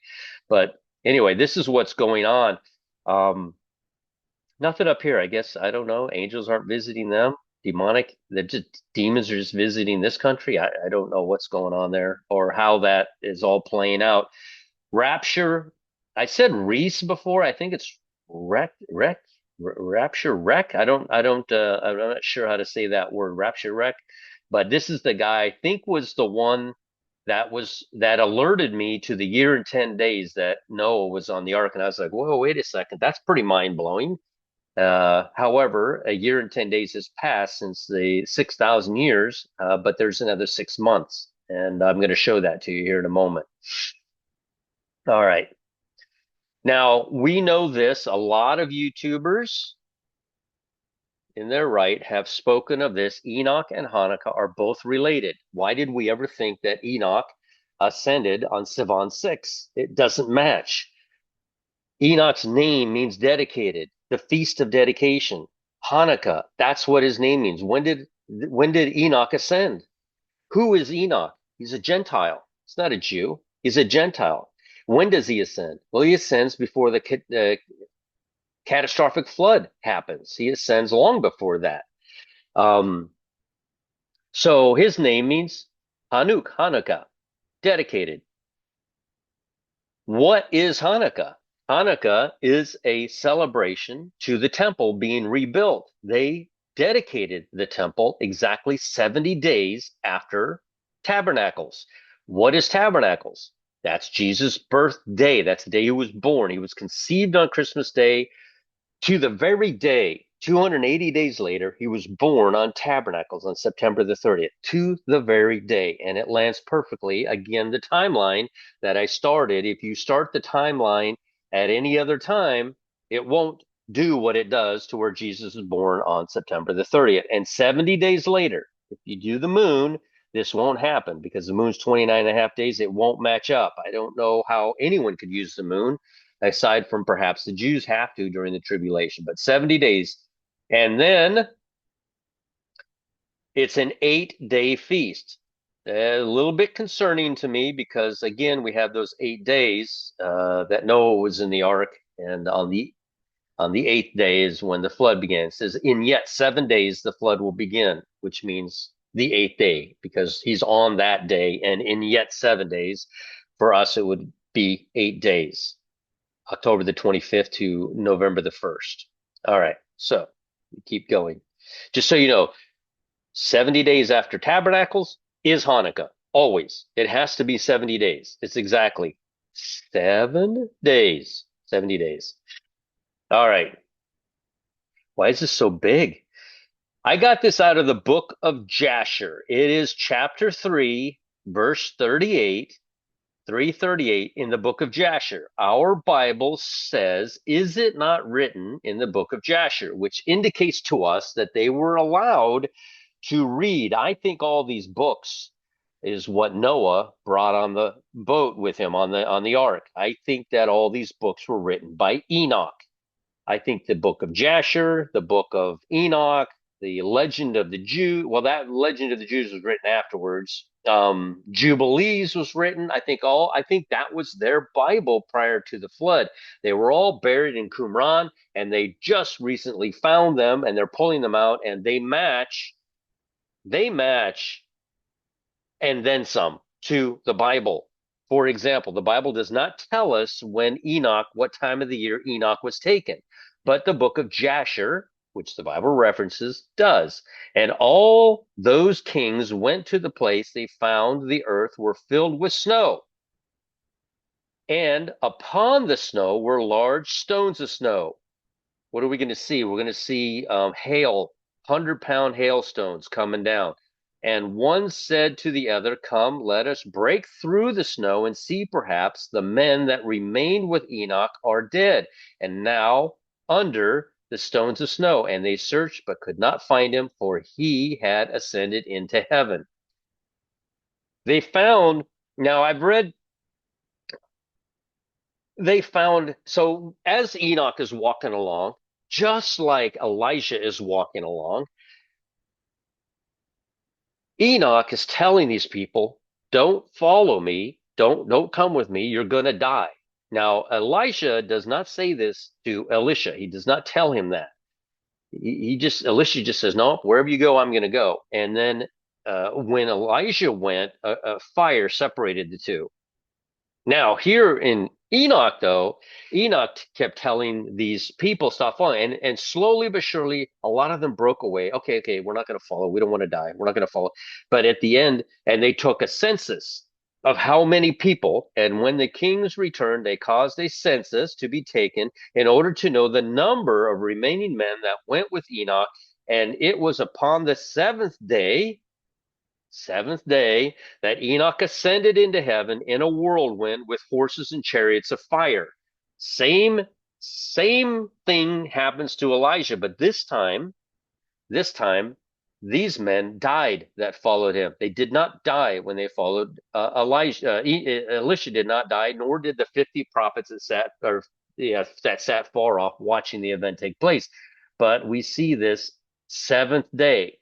But anyway, this is what's going on. Um, Nothing up here. I guess I don't know. Angels aren't visiting them. Demons are just visiting this country. I don't know what's going on there or how that is all playing out. Rapture. I said Reese before. I think it's Rapture Wreck. I'm not sure how to say that word, Rapture Wreck. But this is the guy I think was the one that alerted me to the year and 10 days that Noah was on the ark. And I was like, whoa, wait a second. That's pretty mind blowing. However, a year and 10 days has passed since the 6,000 years, but there's another 6 months. And I'm going to show that to you here in a moment. All right. Now, we know this. A lot of YouTubers in their right have spoken of this. Enoch and Hanukkah are both related. Why did we ever think that Enoch ascended on Sivan 6? It doesn't match. Enoch's name means dedicated, the feast of dedication. Hanukkah, that's what his name means. When did Enoch ascend? Who is Enoch? He's a Gentile. He's not a Jew. He's a Gentile. When does he ascend? Well, he ascends before the catastrophic flood happens. He ascends long before that. Um, so his name means Hanukkah, dedicated. What is Hanukkah? Hanukkah is a celebration to the temple being rebuilt. They dedicated the temple exactly 70 days after Tabernacles. What is Tabernacles? That's Jesus' birthday. That's the day he was born. He was conceived on Christmas Day. To the very day, 280 days later, he was born on Tabernacles on September the 30th, to the very day. And it lands perfectly. Again, the timeline that I started, if you start the timeline at any other time, it won't do what it does to where Jesus was born on September the 30th. And 70 days later, if you do the moon, this won't happen because the moon's 29 and a half days. It won't match up. I don't know how anyone could use the moon aside from perhaps the Jews have to during the tribulation, but 70 days. And then it's an 8-day feast. A little bit concerning to me because, again, we have those 8 days that Noah was in the ark, and on the eighth day is when the flood began. It says, in yet 7 days the flood will begin, which means the 8th day, because he's on that day, and in yet 7 days, for us it would be 8 days. October the 25th to November the 1st. All right, so we keep going. Just so you know, 70 days after Tabernacles is Hanukkah. Always. It has to be 70 days. It's exactly 7 days. 70 days. All right. Why is this so big? I got this out of the book of Jasher. It is chapter 3, verse 38. 338 in the book of Jasher. Our Bible says, is it not written in the book of Jasher, which indicates to us that they were allowed to read. I think all these books is what Noah brought on the boat with him on the ark. I think that all these books were written by Enoch. I think the book of Jasher, the book of Enoch, the legend of the Jew. Well, that legend of the Jews was written afterwards. Jubilees was written. I think that was their Bible prior to the flood. They were all buried in Qumran, and they just recently found them, and they're pulling them out, and they match, and then some to the Bible. For example, the Bible does not tell us what time of the year Enoch was taken, but the book of Jasher, which the Bible references, does. And all those kings went to the place they found the earth were filled with snow. And upon the snow were large stones of snow. What are we going to see? We're going to see hail, 100-pound hailstones coming down. And one said to the other, come, let us break through the snow and see perhaps the men that remained with Enoch are dead, and now under the stones of snow. And they searched, but could not find him, for he had ascended into heaven. They found, now I've read, so as Enoch is walking along, just like Elijah is walking along, Enoch is telling these people, don't follow me, don't come with me, you're going to die. Now, Elisha does not say this to Elisha. He does not tell him that. Elisha just says, no, wherever you go, I'm going to go. And then when Elijah went, a fire separated the two. Now, here in Enoch, though, Enoch kept telling these people, stop following. And slowly but surely, a lot of them broke away. Okay, we're not going to follow. We don't want to die. We're not going to follow. But at the end, and they took a census of how many people. And when the kings returned, they caused a census to be taken in order to know the number of remaining men that went with Enoch. And it was upon the seventh day seventh day, that Enoch ascended into heaven in a whirlwind with horses and chariots of fire. Same, same thing happens to Elijah, but this time, these men died that followed him. They did not die when they followed Elijah. Elisha did not die, nor did the 50 prophets that sat, or yeah, that sat far off watching the event take place. But we see this seventh day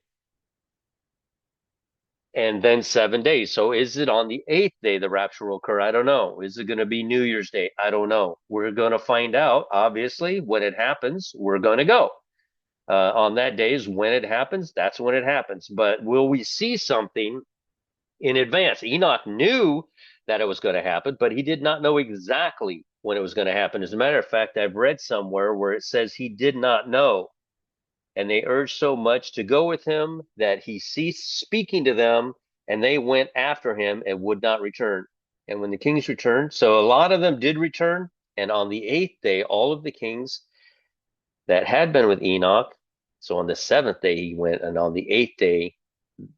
and then 7 days. So is it on the eighth day the rapture will occur? I don't know. Is it going to be New Year's Day? I don't know. We're going to find out. Obviously, when it happens, we're going to go. On that day is when it happens. That's when it happens. But will we see something in advance? Enoch knew that it was going to happen, but he did not know exactly when it was going to happen. As a matter of fact, I've read somewhere where it says he did not know. And they urged so much to go with him that he ceased speaking to them, and they went after him and would not return. And when the kings returned, so a lot of them did return. And on the eighth day, all of the kings that had been with Enoch, so on the seventh day he went, and on the eighth day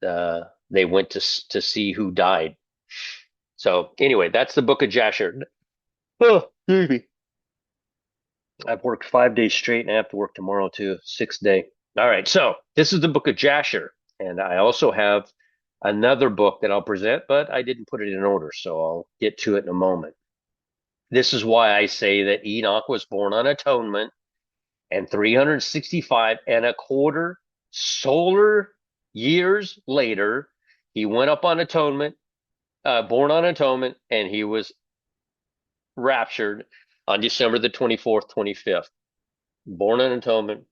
they went to see who died. So anyway, that's the book of Jasher. Oh, excuse me. I've worked 5 days straight, and I have to work tomorrow too, sixth day. All right, so this is the book of Jasher, and I also have another book that I'll present, but I didn't put it in order, so I'll get to it in a moment. This is why I say that Enoch was born on atonement, and 365 and a quarter solar years later, he went up on atonement, born on atonement, and he was raptured on December the 24th, 25th. Born on atonement.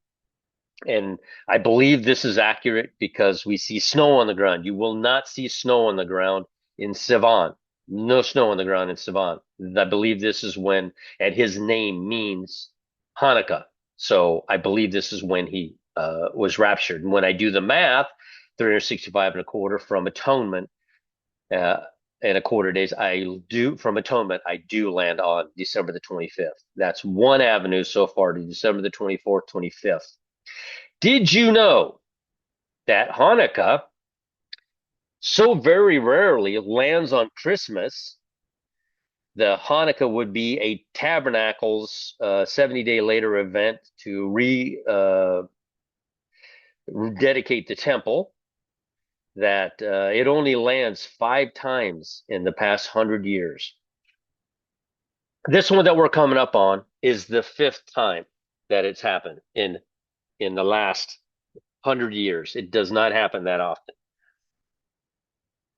And I believe this is accurate because we see snow on the ground. You will not see snow on the ground in Sivan. No snow on the ground in Sivan. I believe this is when, and his name means Hanukkah. So I believe this is when he was raptured. And when I do the math, 365 and a quarter from atonement, uh, and a quarter days, I do land on December the 25th. That's one avenue so far to December the 24th, 25th. Did you know that Hanukkah so very rarely lands on Christmas? The Hanukkah would be a tabernacles 70-day later event to rededicate the temple. That it only lands 5 times in the past 100 years. This one that we're coming up on is the 5th time that it's happened in the last 100 years. It does not happen that often.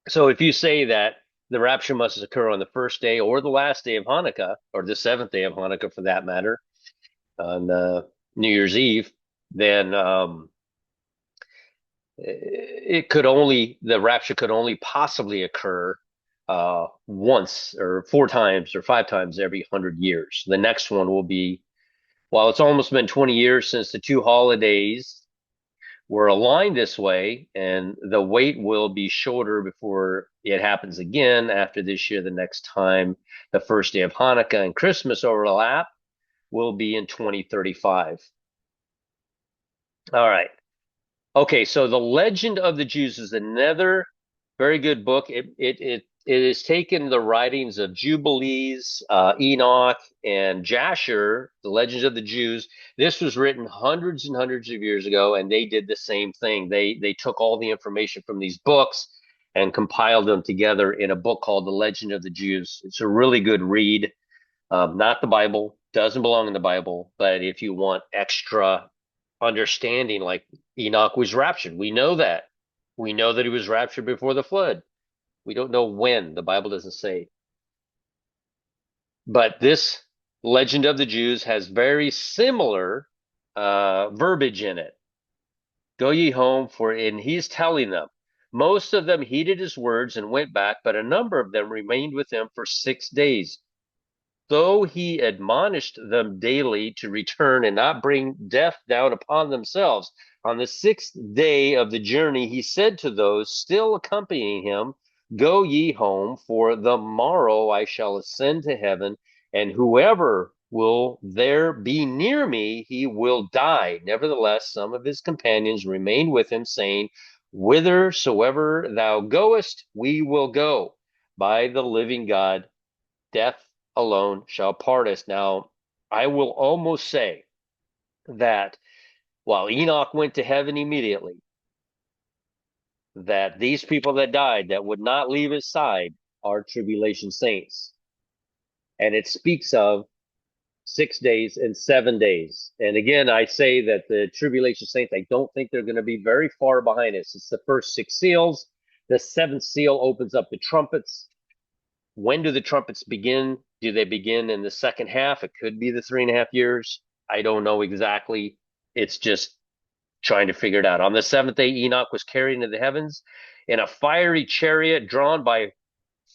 So if you say that the rapture must occur on the first day or the last day of Hanukkah, or the seventh day of Hanukkah for that matter, on New Year's Eve, then the rapture could only possibly occur once or 4 times or 5 times every 100 years. The next one will be, while it's almost been 20 years since the two holidays were aligned this way, and the wait will be shorter before it happens again after this year. The next time the first day of Hanukkah and Christmas overlap will be in 2035. All right. Okay, so the Legend of the Jews is another very good book. It has taken the writings of Jubilees, Enoch, and Jasher, the Legends of the Jews. This was written hundreds and hundreds of years ago, and they did the same thing. They took all the information from these books and compiled them together in a book called The Legend of the Jews. It's a really good read. Not the Bible, doesn't belong in the Bible, but if you want extra understanding, like Enoch was raptured, we know that. We know that he was raptured before the flood. We don't know when. The Bible doesn't say. But this Legend of the Jews has very similar verbiage in it. Go ye home, and he's telling them. Most of them heeded his words and went back, but a number of them remained with him for 6 days. Though he admonished them daily to return and not bring death down upon themselves. On the 6th day of the journey, he said to those still accompanying him, Go ye home, for the morrow I shall ascend to heaven, and whoever will there be near me, he will die. Nevertheless, some of his companions remained with him, saying, Whithersoever thou goest, we will go. By the living God, death alone shall part us. Now, I will almost say that while Enoch went to heaven immediately, that these people that died that would not leave his side are tribulation saints. And it speaks of 6 days and 7 days. And again, I say that the tribulation saints, I don't think they're going to be very far behind us. It's the first six seals. The seventh seal opens up the trumpets. When do the trumpets begin? Do they begin in the second half? It could be the 3.5 years. I don't know exactly. It's just trying to figure it out. On the seventh day, Enoch was carried into the heavens in a fiery chariot drawn by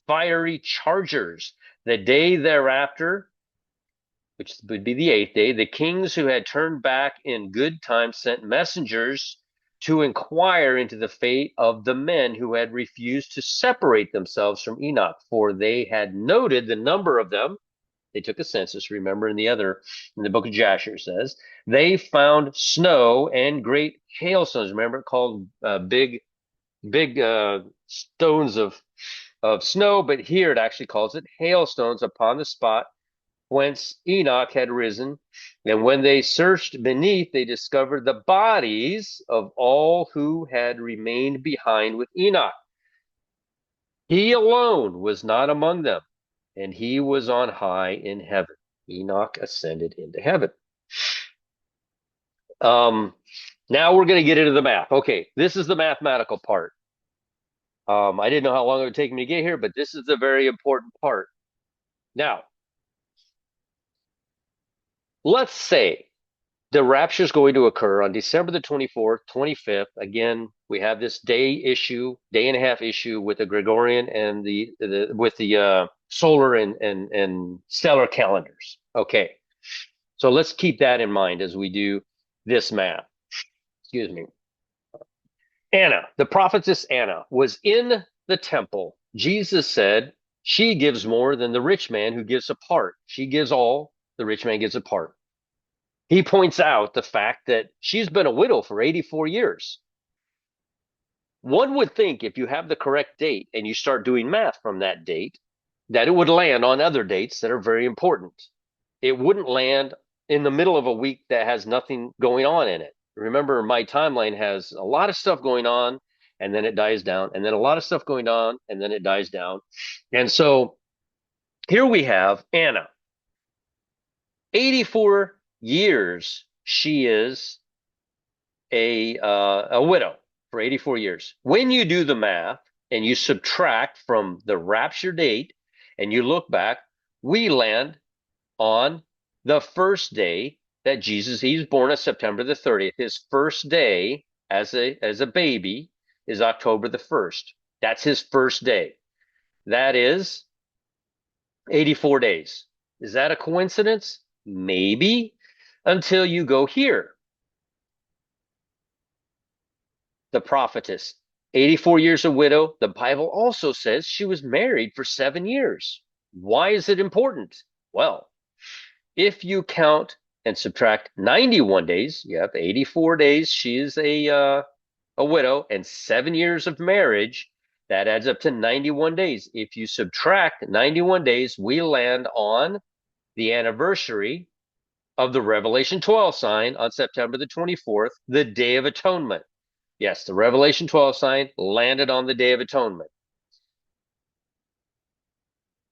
fiery chargers. The day thereafter, which would be the eighth day, the kings who had turned back in good time sent messengers to inquire into the fate of the men who had refused to separate themselves from Enoch, for they had noted the number of them. They took a census, remember, in the book of Jasher says, they found snow and great hailstones. Remember, called big stones of snow, but here it actually calls it hailstones upon the spot whence Enoch had risen. And when they searched beneath, they discovered the bodies of all who had remained behind with Enoch. He alone was not among them, and he was on high in heaven. Enoch ascended into heaven. Um, Now we're going to get into the math. Okay, this is the mathematical part. I didn't know how long it would take me to get here, but this is the very important part. Now, let's say the rapture is going to occur on December the 24th, 25th. Again, we have this day and a half issue with the Gregorian and the solar and stellar calendars. Okay, so let's keep that in mind as we do this math. Excuse me. Anna, the prophetess Anna, was in the temple. Jesus said, she gives more than the rich man who gives a part. She gives all, the rich man gives a part. He points out the fact that she's been a widow for 84 years. One would think if you have the correct date and you start doing math from that date, that it would land on other dates that are very important. It wouldn't land in the middle of a week that has nothing going on in it. Remember, my timeline has a lot of stuff going on and then it dies down, and then a lot of stuff going on and then it dies down. And so here we have Anna, 84 years she is a widow for 84 years. When you do the math and you subtract from the rapture date and you look back, we land on the first day that he's born on September the 30th. His first day as a baby is October the 1st. That's his first day. That is 84 days. Is that a coincidence? Maybe, until you go here. The prophetess, 84 years a widow. The Bible also says she was married for 7 years. Why is it important? Well, if you count and subtract 91 days, you have 84 days. She is a widow, and 7 years of marriage. That adds up to 91 days. If you subtract 91 days, we land on the anniversary of the Revelation 12 sign on September the 24th, the Day of Atonement. Yes, the Revelation 12 sign landed on the Day of Atonement.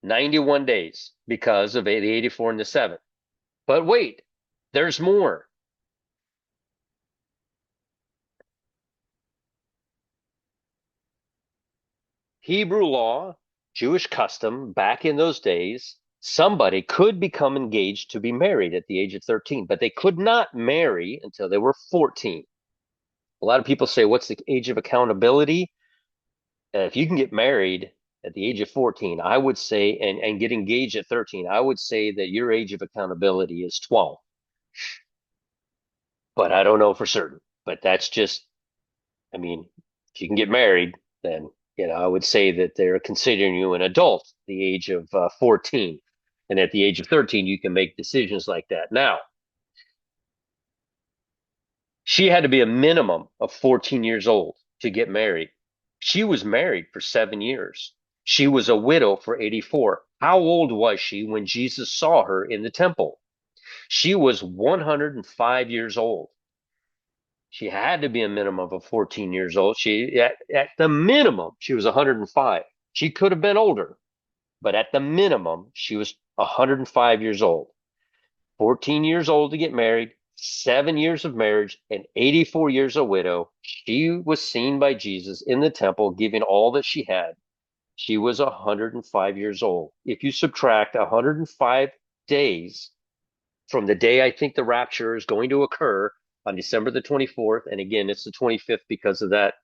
91 days because of the 84 and the 7. But wait, there's more. Hebrew law, Jewish custom, back in those days, somebody could become engaged to be married at the age of 13, but they could not marry until they were 14. A lot of people say, what's the age of accountability? If you can get married at the age of 14, I would say, and get engaged at 13, I would say that your age of accountability is 12. But I don't know for certain. But that's just, I mean, if you can get married, then, I would say that they're considering you an adult at the age of 14. And at the age of 13, you can make decisions like that. Now, she had to be a minimum of 14 years old to get married. She was married for 7 years. She was a widow for 84. How old was she when Jesus saw her in the temple? She was 105 years old. She had to be a minimum of 14 years old. At the minimum, she was 105. She could have been older, but at the minimum, she was 105 years old. 14 years old to get married, 7 years of marriage, and 84 years a widow. She was seen by Jesus in the temple, giving all that she had. She was 105 years old. If you subtract 105 days from the day I think the rapture is going to occur on December the 24th, and again, it's the 25th because of that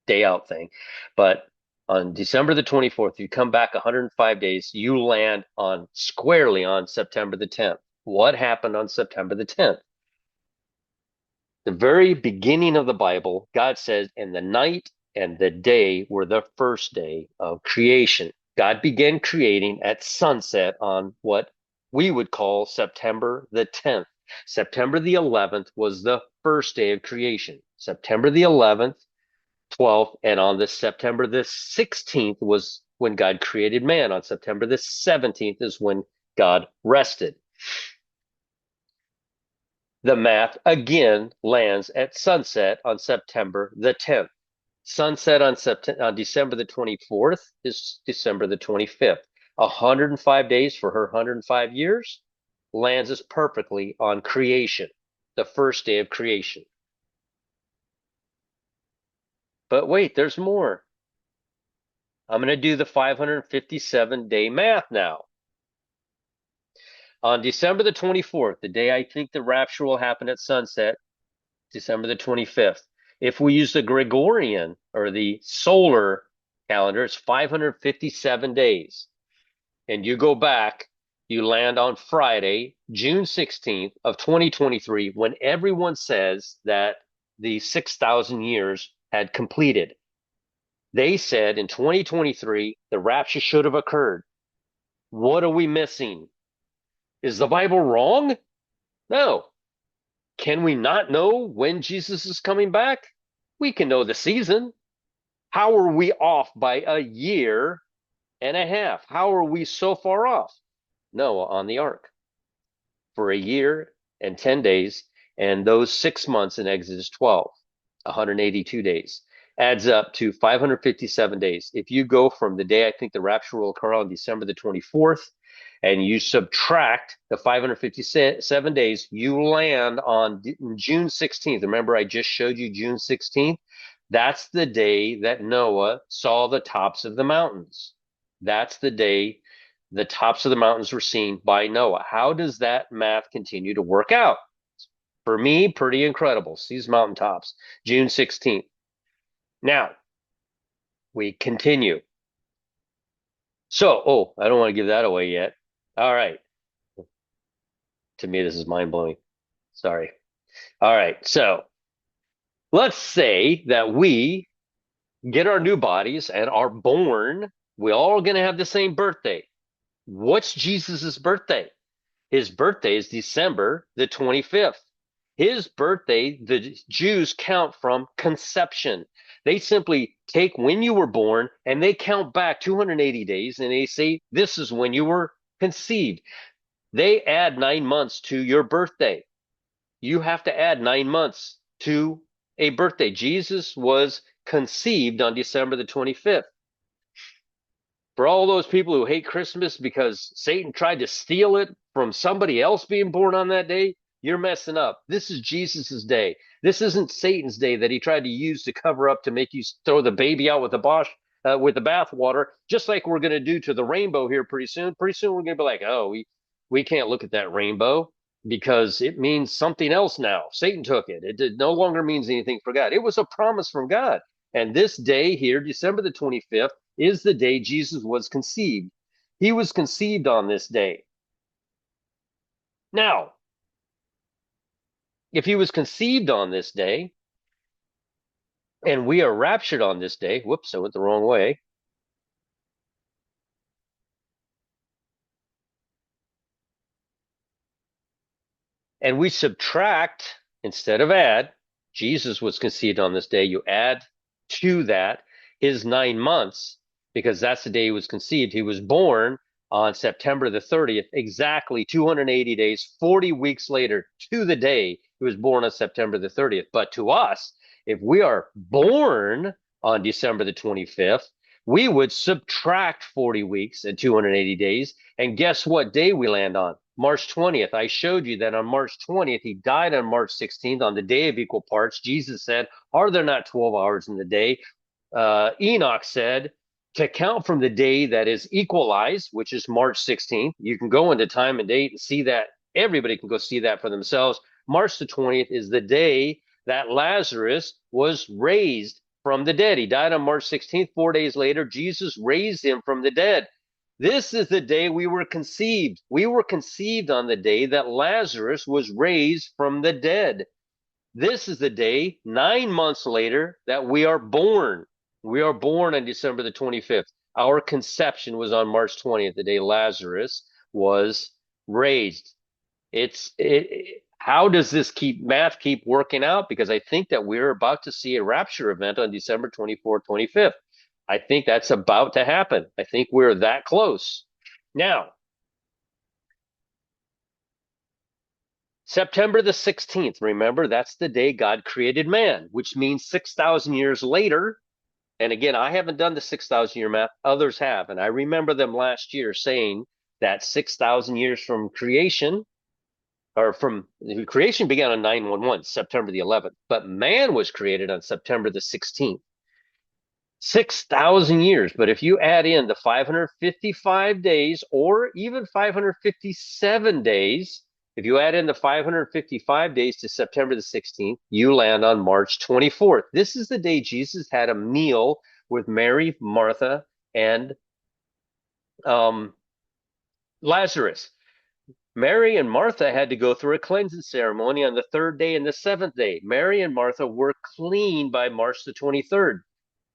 day out thing, but on December the 24th, you come back 105 days, you land on squarely on September the 10th. What happened on September the 10th? The very beginning of the Bible, God says, and the night and the day were the first day of creation. God began creating at sunset on what we would call September the 10th. September the 11th was the first day of creation. September the 11th, 12th, and on the September the 16th was when God created man. On September the 17th is when God rested. The math again lands at sunset on September the 10th. Sunset on December the 24th is December the 25th. 105 days for her 105 years lands us perfectly on creation, the first day of creation. But wait, there's more. I'm going to do the 557-day math now. On December the 24th, the day I think the rapture will happen at sunset, December the 25th. If we use the Gregorian or the solar calendar, it's 557 days. And you go back, you land on Friday, June 16th of 2023, when everyone says that the 6,000 years had completed. They said in 2023, the rapture should have occurred. What are we missing? Is the Bible wrong? No. Can we not know when Jesus is coming back? We can know the season. How are we off by a year and a half? How are we so far off? Noah on the ark for a year and 10 days, and those 6 months in Exodus 12, 182 days, adds up to 557 days. If you go from the day I think the rapture will occur on December the 24th, and you subtract the 557 days, you land on June 16th. Remember, I just showed you June 16th? That's the day that Noah saw the tops of the mountains. That's the day the tops of the mountains were seen by Noah. How does that math continue to work out? For me, pretty incredible. These mountaintops, June 16th. Now, we continue. So, I don't want to give that away yet. All right. To me, this is mind blowing. Sorry. All right. So let's say that we get our new bodies and are born. We're all going to have the same birthday. What's Jesus's birthday? His birthday is December the 25th. His birthday, the Jews count from conception. They simply take when you were born and they count back 280 days and they say, this is when you were conceived. They add 9 months to your birthday. You have to add 9 months to a birthday. Jesus was conceived on December the 25th. For all those people who hate Christmas because Satan tried to steal it from somebody else being born on that day, you're messing up. This is Jesus's day. This isn't Satan's day that he tried to use to cover up to make you throw the baby out with the bathwater, just like we're going to do to the rainbow here pretty soon. Pretty soon we're going to be like, oh, we can't look at that rainbow because it means something else now. Satan took it. It no longer means anything for God. It was a promise from God. And this day here, December the 25th, is the day Jesus was conceived. He was conceived on this day. Now, if he was conceived on this day, and we are raptured on this day, whoops, I went the wrong way. And we subtract instead of add, Jesus was conceived on this day, you add to that is 9 months, because that's the day he was conceived. He was born on September the 30th, exactly 280 days, 40 weeks later to the day he was born on September the 30th. But to us, if we are born on December the 25th, we would subtract 40 weeks and 280 days. And guess what day we land on? March 20th. I showed you that on March 20th, he died on March 16th on the day of equal parts. Jesus said, are there not 12 hours in the day? Enoch said, to count from the day that is equalized, which is March 16th. You can go into time and date and see that. Everybody can go see that for themselves. March the 20th is the day that Lazarus was raised from the dead. He died on March 16th. 4 days later, Jesus raised him from the dead. This is the day we were conceived. We were conceived on the day that Lazarus was raised from the dead. This is the day, 9 months later, that we are born. We are born on December the 25th. Our conception was on March 20th, the day Lazarus was raised. How does this math keep working out? Because I think that we're about to see a rapture event on December 24th, 25th. I think that's about to happen. I think we're that close. Now, September the 16th, remember, that's the day God created man, which means 6,000 years later. And again, I haven't done the 6,000 year math, others have. And I remember them last year saying that 6,000 years from creation, or from creation began on 9/11, September the 11th, but man was created on September the 16th. 6,000 years. But if you add in the 555 days or even 557 days, if you add in the 555 days to September the 16th, you land on March 24th. This is the day Jesus had a meal with Mary, Martha, and Lazarus. Mary and Martha had to go through a cleansing ceremony on the 3rd day and the 7th day. Mary and Martha were clean by March the 23rd.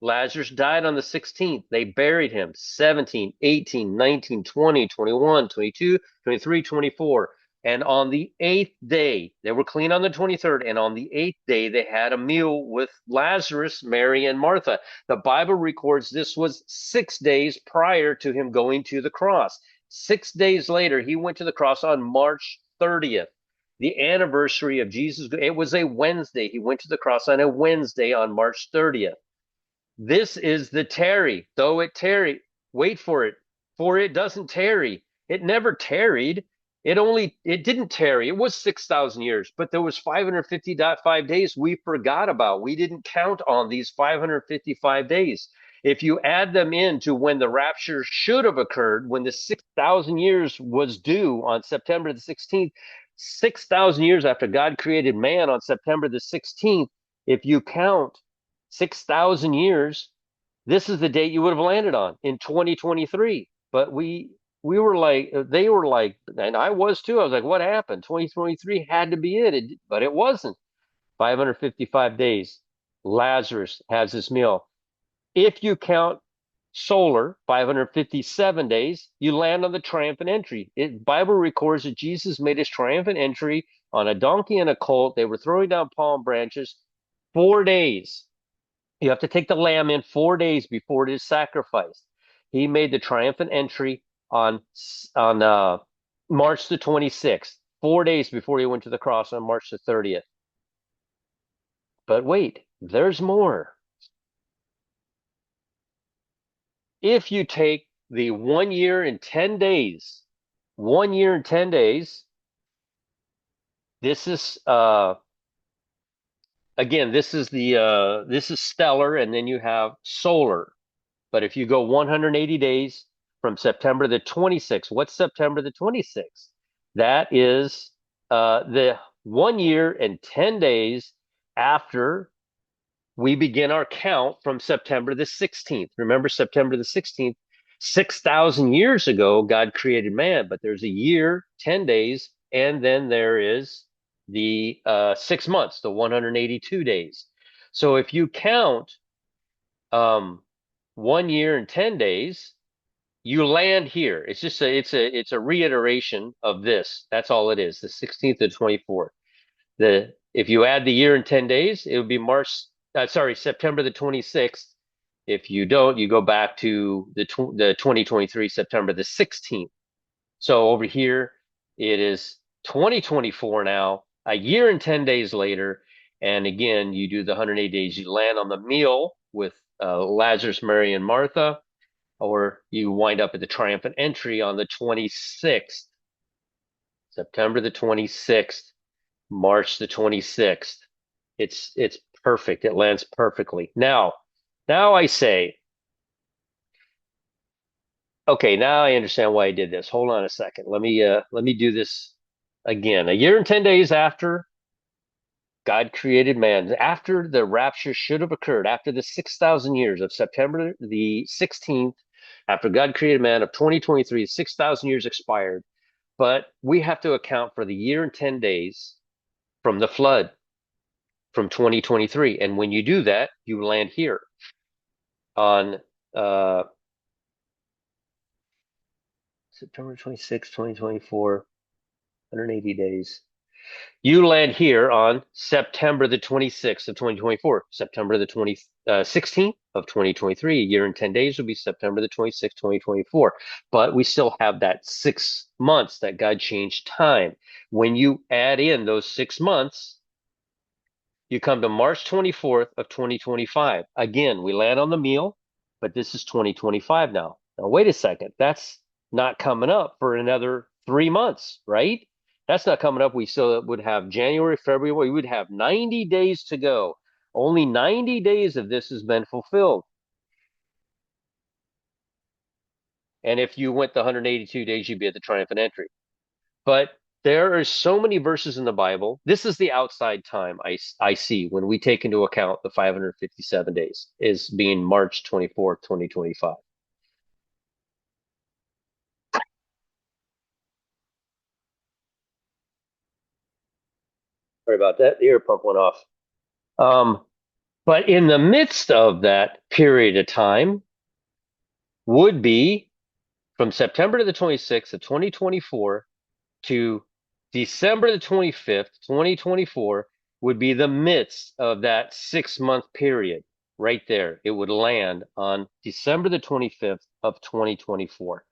Lazarus died on the 16th. They buried him 17, 18, 19, 20, 21, 22, 23, 24. And on the 8th day, they were clean on the 23rd. And on the 8th day, they had a meal with Lazarus, Mary, and Martha. The Bible records this was 6 days prior to him going to the cross. 6 days later, he went to the cross on March 30th, the anniversary of Jesus. It was a Wednesday. He went to the cross on a Wednesday on March 30th. This is the tarry, though it tarry. Wait for it doesn't tarry. It never tarried. It didn't tarry. It was 6,000 years, but there was 555 days we forgot about. We didn't count on these 555 days. If you add them into when the rapture should have occurred, when the 6,000 years was due on September the 16th, 6,000 years after God created man on September the 16th, if you count 6,000 years, this is the date you would have landed on in 2023. But we were like, they were like, and I was too. I was like, what happened? 2023 had to be it, but it wasn't. 555 days. Lazarus has this meal. If you count solar, 557 days, you land on the triumphant entry. Bible records that Jesus made his triumphant entry on a donkey and a colt. They were throwing down palm branches. 4 days. You have to take the lamb in 4 days before it is sacrificed. He made the triumphant entry on March the 26th, 4 days before he went to the cross on March the 30th. But wait, there's more. If you take the 1 year and 10 days, 1 year and 10 days, this is again, this is stellar, and then you have solar. But if you go 180 days from September the 26th, what's September the 26th? That is the 1 year and 10 days after we begin our count from September the 16th. Remember, September the 16th, 6,000 years ago, God created man, but there's a year, 10 days, and then there is the 6 months, the 182 days. So if you count 1 year and 10 days, you land here. It's just it's a reiteration of this. That's all it is. The 16th to 24th. If you add the year and 10 days, it would be March sorry, September the 26th. If you don't, you go back to the 2023 September the 16th. So over here, it is 2024 now, a year and 10 days later. And again, you do the 180 days. You land on the meal with Lazarus, Mary, and Martha, or you wind up at the triumphant entry on the 26th, September the 26th, March the 26th. It's perfect. It lands perfectly. Now I say, okay, now I understand why I did this. Hold on a second. Let me do this again. A year and 10 days after God created man, after the rapture should have occurred, after the 6,000 years of September the 16th, after God created man of 2023, 6,000 years expired. But we have to account for the year and 10 days from the flood from 2023. And when you do that, you land here on uh, September 26, 2024, 180 days. You land here on September the 26th of 2024, September the 16th of 2023. A year and 10 days will be September the 26th, 2024. But we still have that 6 months that God changed time. When you add in those 6 months, you come to March 24th of 2025. Again, we land on the meal, but this is 2025 now. Now, wait a second. That's not coming up for another 3 months, right? That's not coming up. We still would have January, February. We would have 90 days to go. Only 90 days of this has been fulfilled. And if you went the 182 days, you'd be at the triumphant entry. But there are so many verses in the Bible. This is the outside time I see when we take into account the 557 days is being March 24th, 2025. Sorry about that. The ear pump went off. Um, but in the midst of that period of time would be from September to the 26th of 2024 to December the 25th, 2024 would be the midst of that 6 month period right there. It would land on December the 25th of 2024.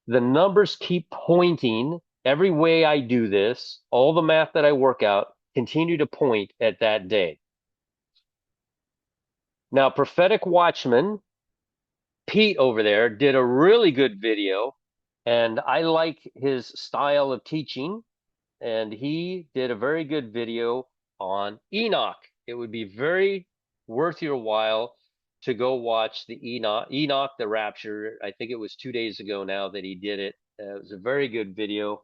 The numbers keep pointing every way I do this, all the math that I work out continue to point at that day. Now, Prophetic Watchman, Pete over there, did a really good video, and I like his style of teaching. And he did a very good video on Enoch. It would be very worth your while to go watch the Enoch the Rapture. I think it was 2 days ago now that he did it. It was a very good video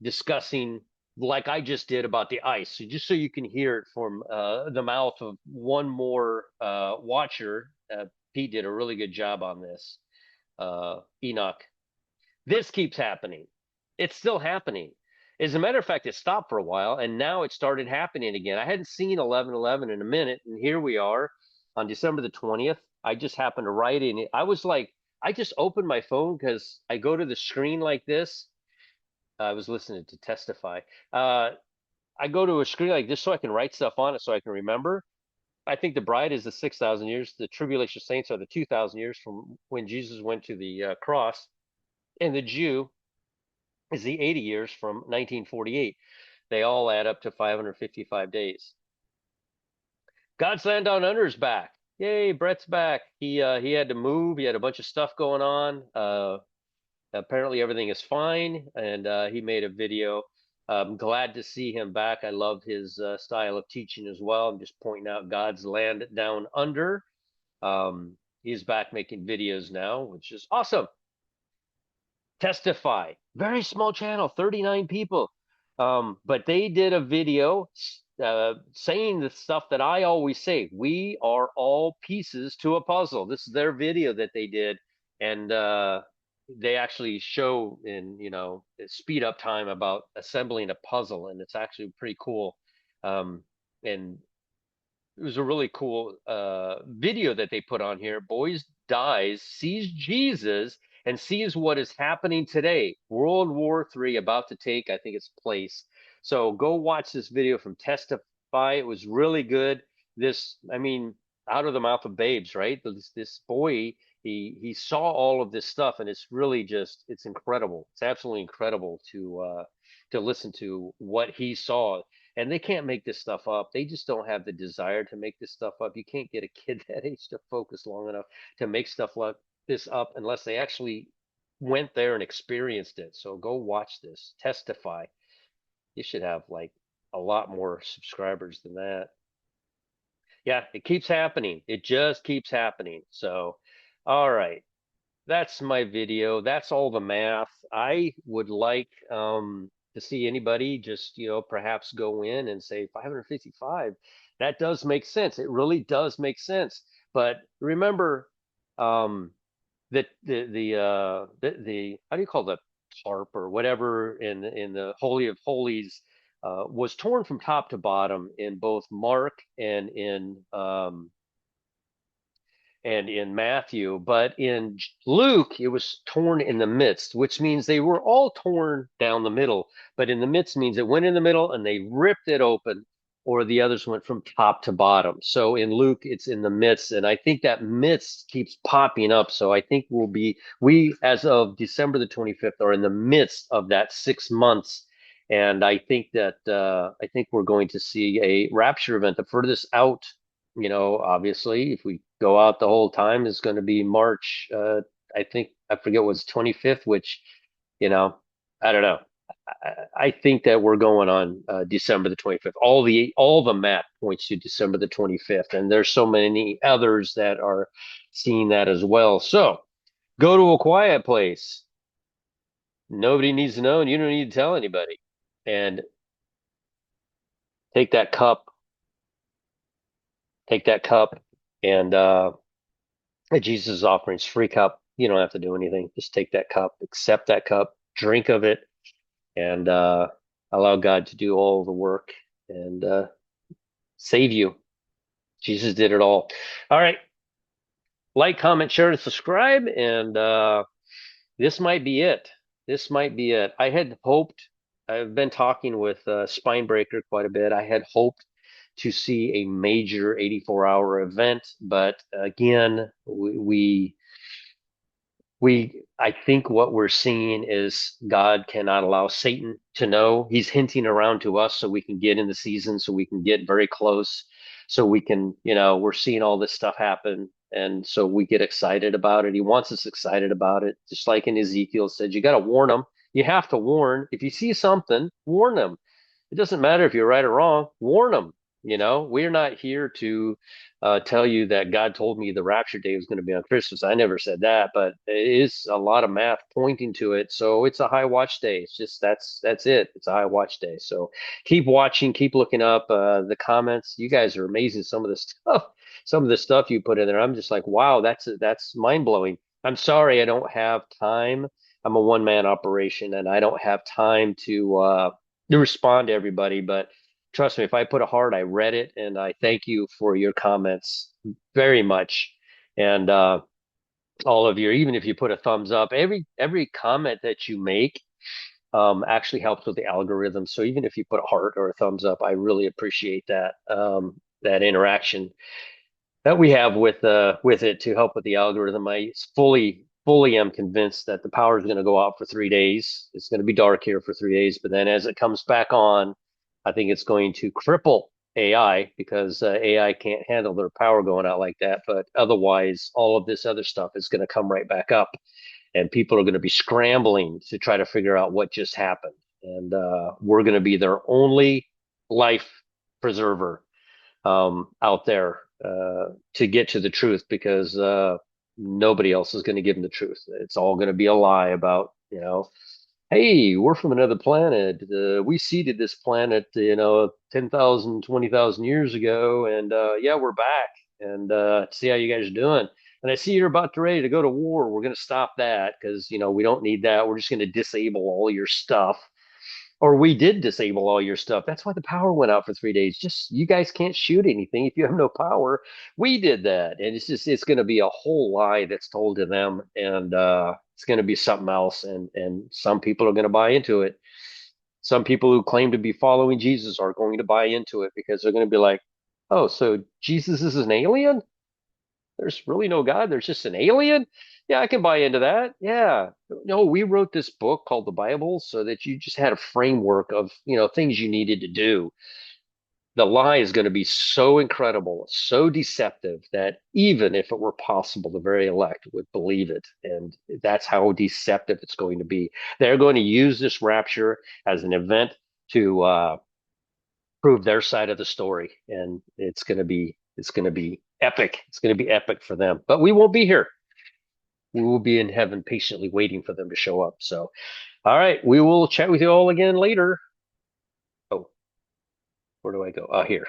discussing, like I just did, about the ice. So just so you can hear it from the mouth of one more watcher, Pete did a really good job on this. Enoch. This keeps happening. It's still happening. As a matter of fact, it stopped for a while and now it started happening again. I hadn't seen 11:11 in a minute, and here we are on December the 20th. I just happened to write in it. I was like, I just opened my phone because I go to the screen like this. I was listening to Testify. Uh, I go to a screen like this so I can write stuff on it so I can remember. I think the bride is the 6,000 years. The tribulation saints are the 2,000 years from when Jesus went to the cross. And the Jew is the 80 years from 1948. They all add up to 555 days. God's Land Down Under is back. Yay, Brett's back. He had to move. He had a bunch of stuff going on. Apparently everything is fine, and he made a video. I'm glad to see him back. I love his style of teaching as well. I'm just pointing out God's Land Down Under. He's back making videos now, which is awesome. Testify, very small channel, 39 people. But they did a video saying the stuff that I always say. We are all pieces to a puzzle. This is their video that they did. And they actually show in, speed up time about assembling a puzzle. And it's actually pretty cool. And it was a really cool video that they put on here. Boys dies, sees Jesus, and sees what is happening today. World War III about to take, I think, its place. So go watch this video from Testify. It was really good. I mean, out of the mouth of babes, right? This boy, he saw all of this stuff, and it's really just, it's incredible. It's absolutely incredible to listen to what he saw. And they can't make this stuff up. They just don't have the desire to make this stuff up. You can't get a kid that age to focus long enough to make stuff like this up unless they actually went there and experienced it. So go watch this, testify. You should have like a lot more subscribers than that. Yeah, it keeps happening. It just keeps happening. So, all right. That's my video. That's all the math. I would like to see anybody just, perhaps go in and say 555. That does make sense. It really does make sense. But remember, um, the how do you call the tarp or whatever in the Holy of Holies was torn from top to bottom in both Mark and in Matthew, but in Luke, it was torn in the midst, which means they were all torn down the middle. But in the midst means it went in the middle and they ripped it open, or the others went from top to bottom. So in Luke, it's in the midst. And I think that midst keeps popping up. So I think we, as of December the 25th, are in the midst of that 6 months. And I think we're going to see a rapture event. The furthest out, obviously, if we go out the whole time, is going to be March. I think I forget what's 25th, which, you know, I don't know. I think that we're going on December the 25th. All the map points to December the 25th, and there's so many others that are seeing that as well. So go to a quiet place. Nobody needs to know, and you don't need to tell anybody. And take that cup, take that cup, and Jesus' offerings, free cup. You don't have to do anything. Just take that cup, accept that cup, drink of it, and allow God to do all the work and save you. Jesus did it all. All right. Like, comment, share, and subscribe. And this might be it. This might be it. I've been talking with Spinebreaker quite a bit. I had hoped to see a major 84-hour event, but again, I think what we're seeing is God cannot allow Satan to know. He's hinting around to us so we can get in the season, so we can get very close, so we can, we're seeing all this stuff happen. And so we get excited about it. He wants us excited about it. Just like in Ezekiel said, you got to warn them. You have to warn. If you see something, warn them. It doesn't matter if you're right or wrong, warn them. We're not here to tell you that God told me the rapture day was going to be on Christmas. I never said that, but it is a lot of math pointing to it. So it's a high watch day. It's just that's it. It's a high watch day. So keep watching, keep looking up the comments. You guys are amazing. Some of the stuff you put in there, I'm just like, wow, that's mind blowing. I'm sorry, I don't have time. I'm a one man operation, and I don't have time to respond to everybody, but trust me, if I put a heart, I read it, and I thank you for your comments very much. And all of your, even if you put a thumbs up, every comment that you make actually helps with the algorithm. So even if you put a heart or a thumbs up, I really appreciate that interaction that we have with it to help with the algorithm. I fully am convinced that the power is going to go out for 3 days. It's going to be dark here for 3 days, but then as it comes back on, I think it's going to cripple AI because AI can't handle their power going out like that. But otherwise, all of this other stuff is going to come right back up, and people are going to be scrambling to try to figure out what just happened. And we're going to be their only life preserver out there to get to the truth because nobody else is going to give them the truth. It's all going to be a lie about, hey, we're from another planet. We seeded this planet, 10,000, 20,000 years ago. And yeah, we're back and see how you guys are doing. And I see you're about to ready to go to war. We're going to stop that because, we don't need that. We're just going to disable all your stuff, or we did disable all your stuff. That's why the power went out for 3 days. Just you guys can't shoot anything if you have no power. We did that. And it's going to be a whole lie that's told to them. And it's going to be something else. And some people are going to buy into it. Some people who claim to be following Jesus are going to buy into it because they're going to be like, Oh, so Jesus is an alien? There's really no God. There's just an alien? Yeah, I can buy into that. Yeah. No, we wrote this book called the Bible so that you just had a framework of, things you needed to do. The lie is going to be so incredible, so deceptive that even if it were possible, the very elect would believe it. And that's how deceptive it's going to be. They're going to use this rapture as an event to prove their side of the story, and it's going to be epic. It's going to be epic for them. But we won't be here. We will be in heaven patiently waiting for them to show up. So, all right, we will chat with you all again later. Oh, where do I go? Oh, here.